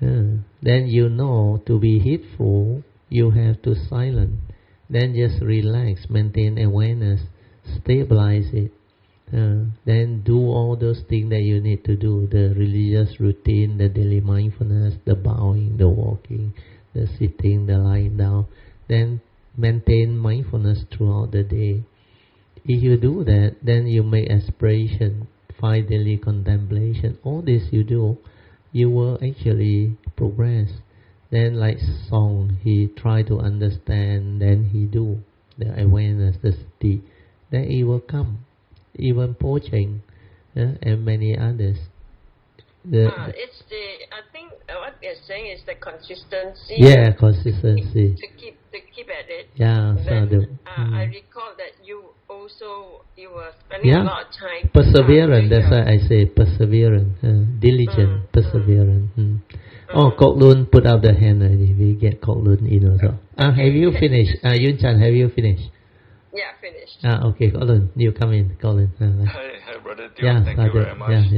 Then you know to be heedful, you have to silence. Then just relax, maintain awareness, stabilize it. Then do all those things that you need to do, the religious routine, the daily mindfulness, the bowing, the walking, the sitting, the lying down. Then maintain mindfulness throughout the day. If you do that, then you make aspiration, 5 daily contemplation. All this you do, you will actually progress. Then like Song, he try to understand, then he do the awareness, the sati. Then it will come. Even poaching and many others. It's I think what we are saying is the consistency. Yeah, consistency. To keep at it. Yeah, sadhu. I recall that you were spending a lot of time. Perseverance, that's why I say perseverance. Diligent, perseverance. Oh, Kok Lun put up the hand already. We get Kok Lun in also. Have you finished? Yun Chan, have you finished? Yeah, finished. Okay, Colin, you come in, Colin. Hi, Brother Teo. Thank you very much.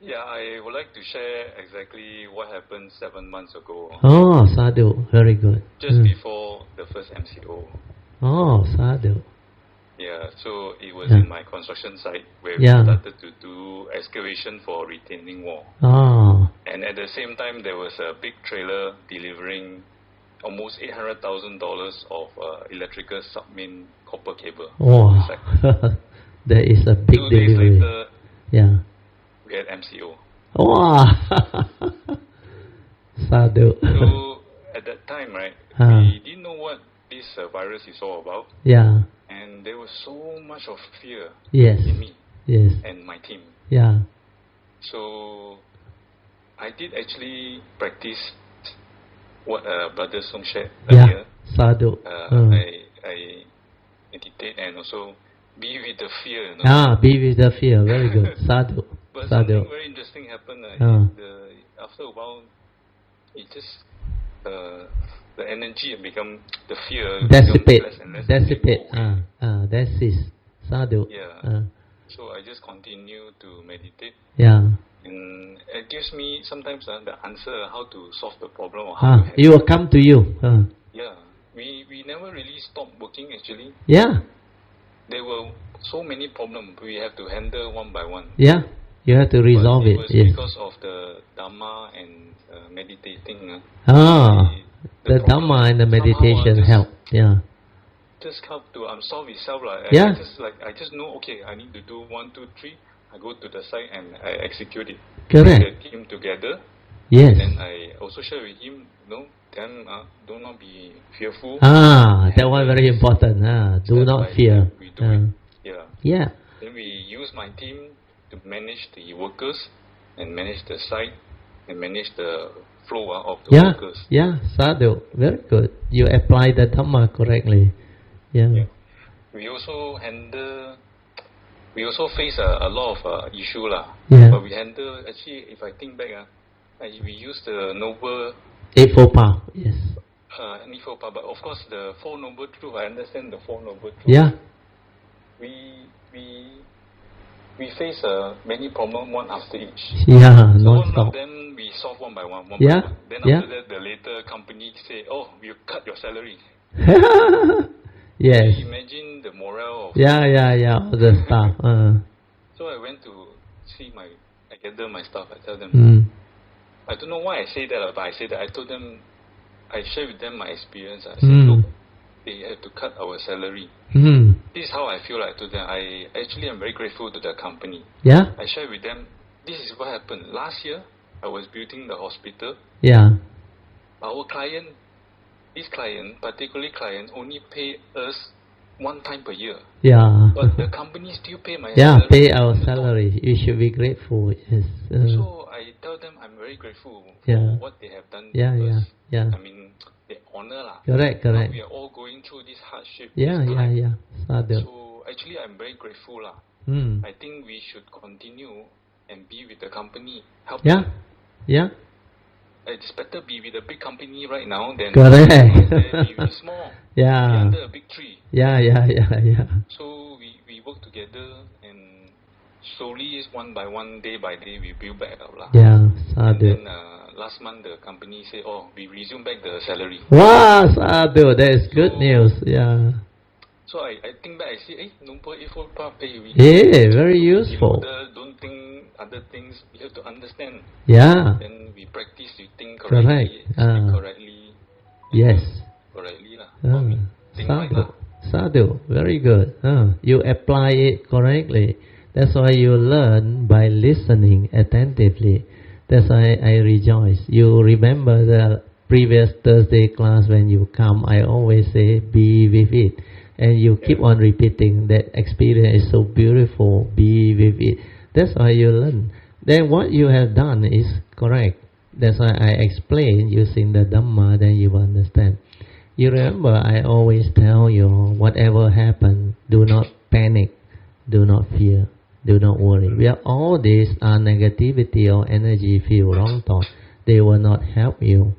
Yeah, I would like to share exactly what happened 7 months ago. Oh, sadhu, very good. Just before the first MCO. Oh, sadhu. Yeah, so it was in my construction site where we started to do excavation for retaining wall. Oh. And at the same time, there was a big trailer delivering almost $800,000 of electrical submain copper cable. Wow. That is a big 2 days delivery. later, we had MCO. Wow. Sadhu. So at that time, right, we didn't know what this virus is all about. Yeah. And there was so much of fear Yes. in me Yes. and my team. Yeah. So I did actually practice what Brother Song shared earlier. Sadhu. I meditate and also be with the fear. Be with the fear. Very good. Sadhu. But Sadhu. something very interesting happened. After a while, it just the energy become the fear Dissipate. less and less. Dissipate. That is sadhu. Yeah. So I just continue to meditate. Yeah. And it gives me sometimes the answer how to solve the problem or how to handle It will come to you. Yeah. We never really stopped working actually. Yeah. There were so many problems we have to handle one by one. Yeah. You have to resolve but it. was Yes. because of the Dhamma and meditating. The Dhamma and the meditation help. Yeah. Just help to solve itself. Yeah. I just know, okay, I need to do 1, 2, 3. I go to the site and I execute it. Correct. Get him together. Yes. Then I also share with him, then do not be fearful. That one very important. Do not fear. We do it. Yeah. Yeah. Then we use my team to manage the workers and manage the site and manage the flow of the workers. Yeah, sadhu. Very good. You apply the Dhamma correctly. Yeah. We also face a lot of issue Yeah. But we handle, actually, if I think back, we use the Noble Eightfold Path. Yes. Eightfold Path, but of course the Four Noble Truths, I understand the Four Noble Truths. Yeah. We face many problems one after each. Yeah, so non-stop. one of them we solve one by one. Yeah. By one. Then after that, the later company say, "Oh, we cut your salary." Yes. Imagine the morale of Yeah, all the stuff. So I went to see I gather my staff. I tell them, I don't know why I say that, but I say that. I told them, I share with them my experience. I said, look, they have to cut our salary. This is how I feel like to them. I actually am very grateful to the company. Yeah. I share with them, this is what happened. Last year, I was building the hospital. Yeah. Our client, this client, particularly client, only pay us one time per year. Yeah. But the company still pay my yeah, salary. pay our salary. You should be grateful. Yes. So I tell them I'm very grateful for what they have done to us. Yeah. I mean, they honor lah. Correct. We are all going through this hardship. Yeah. Sadhu. So actually, I'm very grateful lah. I think we should continue and be with the company. Help them. Yeah. It's better be with a big company right now than be with small. Yeah. Be under a big tree. Yeah. So we work together and slowly, one by one, day by day, we build back up lah. Yeah, sadhu. And then last month the company said, "Oh, we resume back the salary." Wow, sadhu, that is good news. Yeah. So I think back, I see, Noble Eightfold Path pay. Very useful. Don't think other things. You have to understand. Yeah. Then we practice, we think correctly, speak correctly. Yes. Correctly lah. Sadhu. Right, sadhu, very good. You apply it correctly. That's why you learn by listening attentively. That's why I rejoice. You remember the previous Thursday class when you come, I always say, be with it. And you keep on repeating that experience is so beautiful, be with it. That's why you learn. Then what you have done is correct. That's why I explain using the Dhamma, then you understand. You remember I always tell you, whatever happens, do not panic, do not fear, do not worry. All these are negativity or energy field, wrong thought. They will not help you.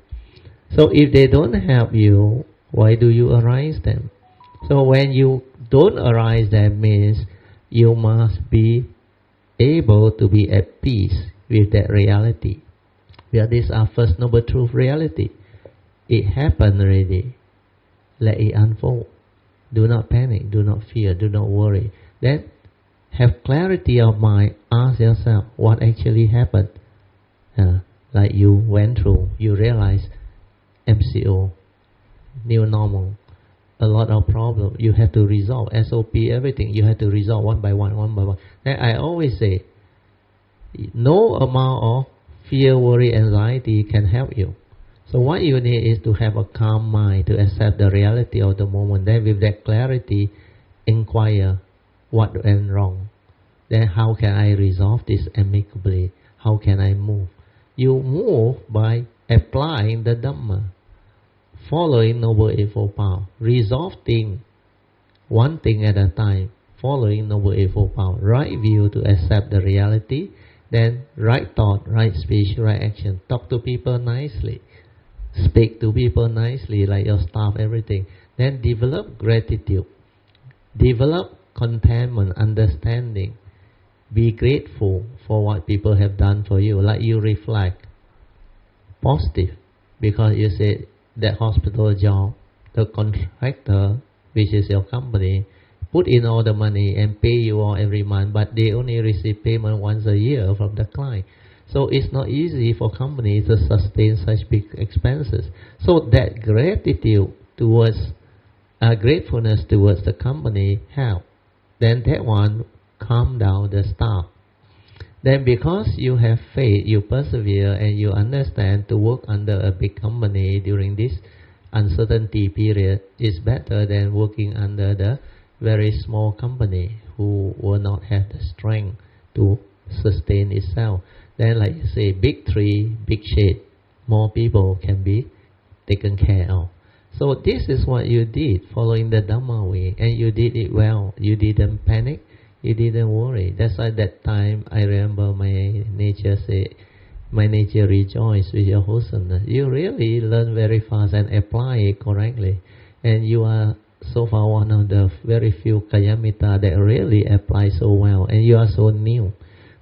So if they don't help you, why do you arise them? So when you don't arise them means you must be able to be at peace with that reality. These are first noble truth reality. It happened already. Let it unfold. Do not panic, do not fear, do not worry. Then have clarity of mind. Ask yourself what actually happened. Like you went through, you realize MCO, new normal, a lot of problems. You have to resolve SOP, everything. You have to resolve one by one. Then I always say, no amount of fear, worry, anxiety can help you. So what you need is to have a calm mind to accept the reality of the moment. Then with that clarity, inquire what went wrong. Then how can I resolve this amicably? How can I move? You move by applying the Dhamma, following Noble Eightfold Path, resolving one thing at a time, following Noble Eightfold Path, right view to accept the reality, then right thought, right speech, right action. Talk to people nicely, speak to people nicely, like your staff, everything. Then develop gratitude, develop contentment, understanding. Be grateful for what people have done for you. Like you reflect positive, because you said that hospital job, the contractor, which is your company, put in all the money and pay you all every month, but they only receive payment once a year from the client. So it's not easy for companies to sustain such big expenses. So that gratitude towards, gratefulness towards the company help. Then that one calm down the staff. Then because you have faith, you persevere and you understand to work under a big company during this uncertainty period is better than working under the very small company who will not have the strength to sustain itself. Then like you say, big tree, big shade, more people can be taken care of. So this is what you did, following the Dhamma way, and you did it well. You didn't panic, you didn't worry. That's why that time I remember my nature say, my nature rejoice with your wholesomeness. You really learn very fast and apply it correctly. And you are so far one of the very few Kayamita that really apply so well. And you are so new.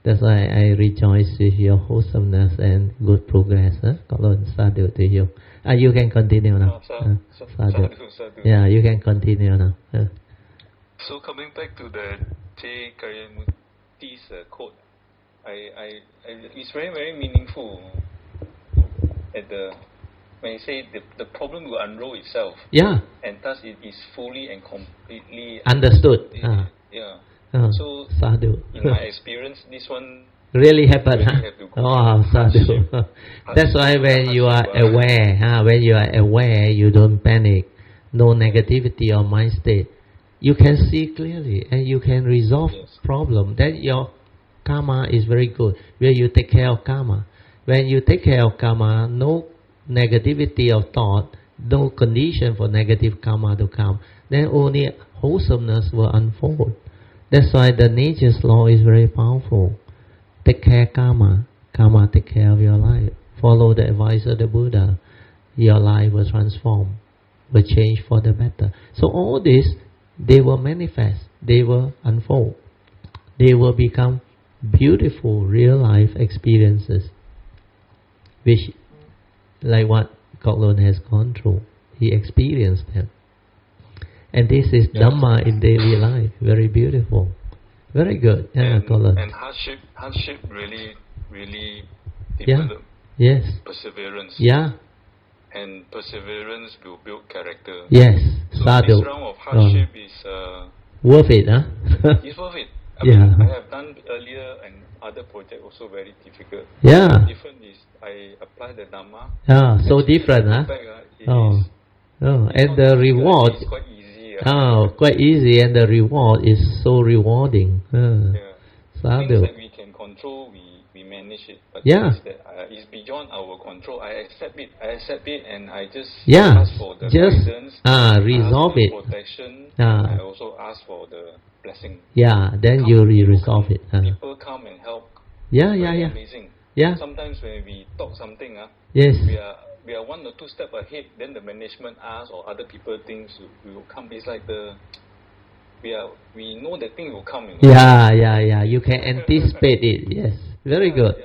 That's why I rejoice with your wholesomeness and good progress. Sadhu to you. You can continue now. Sadhu. Yeah, you can continue now. So coming back to the J. Karyamurti's quote, it's very, very meaningful. When you say the problem will unroll itself, yeah, and thus it is fully and completely understood. Yeah. So sadhu. In my experience, this one really happened. Oh, sadhu. That's why when you are aware, you don't panic. No negativity or mind state. You can see clearly and you can resolve problem. Then your karma is very good. Where you take care of karma. When you take care of karma, no negativity of thought, no condition for negative karma to come. Then only wholesomeness will unfold. That's why the nature's law is very powerful. Take care karma. Karma take care of your life. Follow the advice of the Buddha. Your life will transform, will change for the better. So all this, they will manifest, they will unfold. They will become beautiful real life experiences, which, like what Coughlin has gone through, he experienced them. And this is Dhamma in daily life, very beautiful. Very good. And hardship really develop perseverance. Yeah. And perseverance will build character. Yes. So Sadhu. this round of hardship is worth it, huh? It's worth it. I mean, I have done earlier and other projects also very difficult. Yeah. The difference is I apply the Dhamma. Yeah, so different, huh? And the reward is quite easy. Quite easy, and the reward is so rewarding. Sadhu. Things that we can control, we manage it. But it's beyond our control. I accept it, and I just ask for the guidance. Resolve it. Protection. I also ask for the blessing. Yeah, then you resolve it. People come and help. Amazing. Yeah. Sometimes when we talk something, we are 1 or 2 steps ahead. Then the management asks or other people thinks we will come. It's like we know the thing will come. Yeah. You can anticipate it. Yes, very good.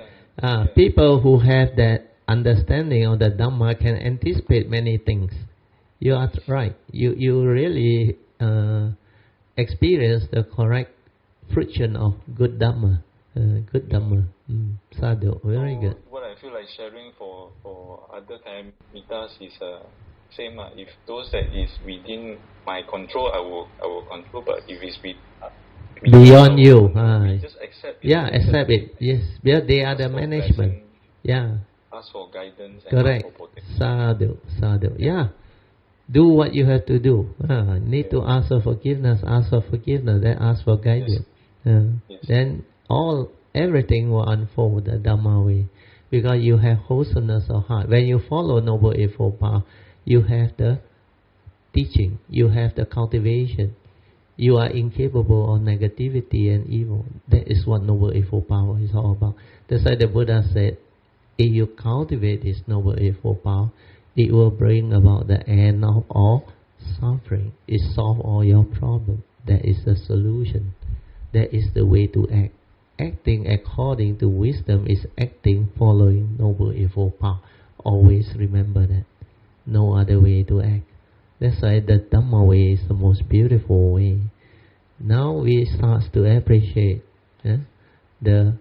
People who have that understanding of the Dhamma can anticipate many things. You are right. You really experience the correct fruition of good Dhamma. Good Dhamma. Sadhu, very good. What I feel like sharing for other Kayamitas is same. If those that is within my control, I will control. But if it's beyond you, just accept it. Yeah, accept it. Yes, because they are the management. Ask for guidance. Correct. And protection. Sadhu. Yeah. Do what you have to do. Need to ask for forgiveness. Then ask for guidance. Then everything will unfold the Dhamma way, because you have wholesomeness of heart. When you follow Noble Eightfold Path, you have the teaching, you have the cultivation. You are incapable of negativity and evil. That is what Noble Eightfold Path is all about. That's why the Buddha said, if you cultivate this Noble Eightfold Path, it will bring about the end of all suffering. It solves all your problems. that is the solution. That is the way to act. Acting according to wisdom is acting following Noble Eightfold Path. Always remember that. No other way to act. That's why the Dhamma way is the most beautiful way. Now we start to appreciate the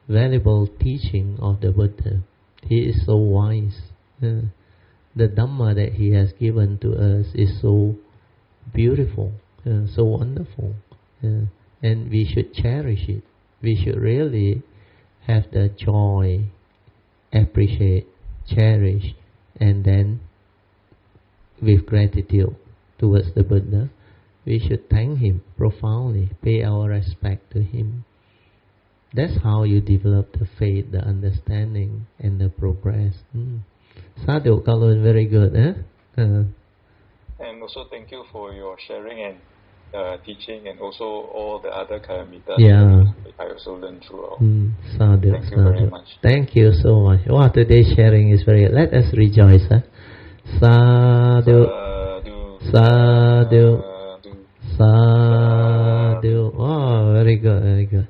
valuable teaching of the Buddha. He is so wise. The Dhamma that he has given to us is so beautiful, so wonderful. And we should cherish it. We should really have the joy, appreciate, cherish, and then with gratitude towards the Buddha, we should thank him profoundly, pay our respect to him. That's how you develop the faith, the understanding, and the progress. Sadhu, Kalun, very good. And also thank you for your sharing and teaching, and also all the other kalamitas. Yeah. I also learned throughout. Sadhu, Thank you very much. Thank you so much. Wow, today's sharing is very... Let us rejoice. Sadhu. Sadhu. Sadhu. Oh, very good, very good.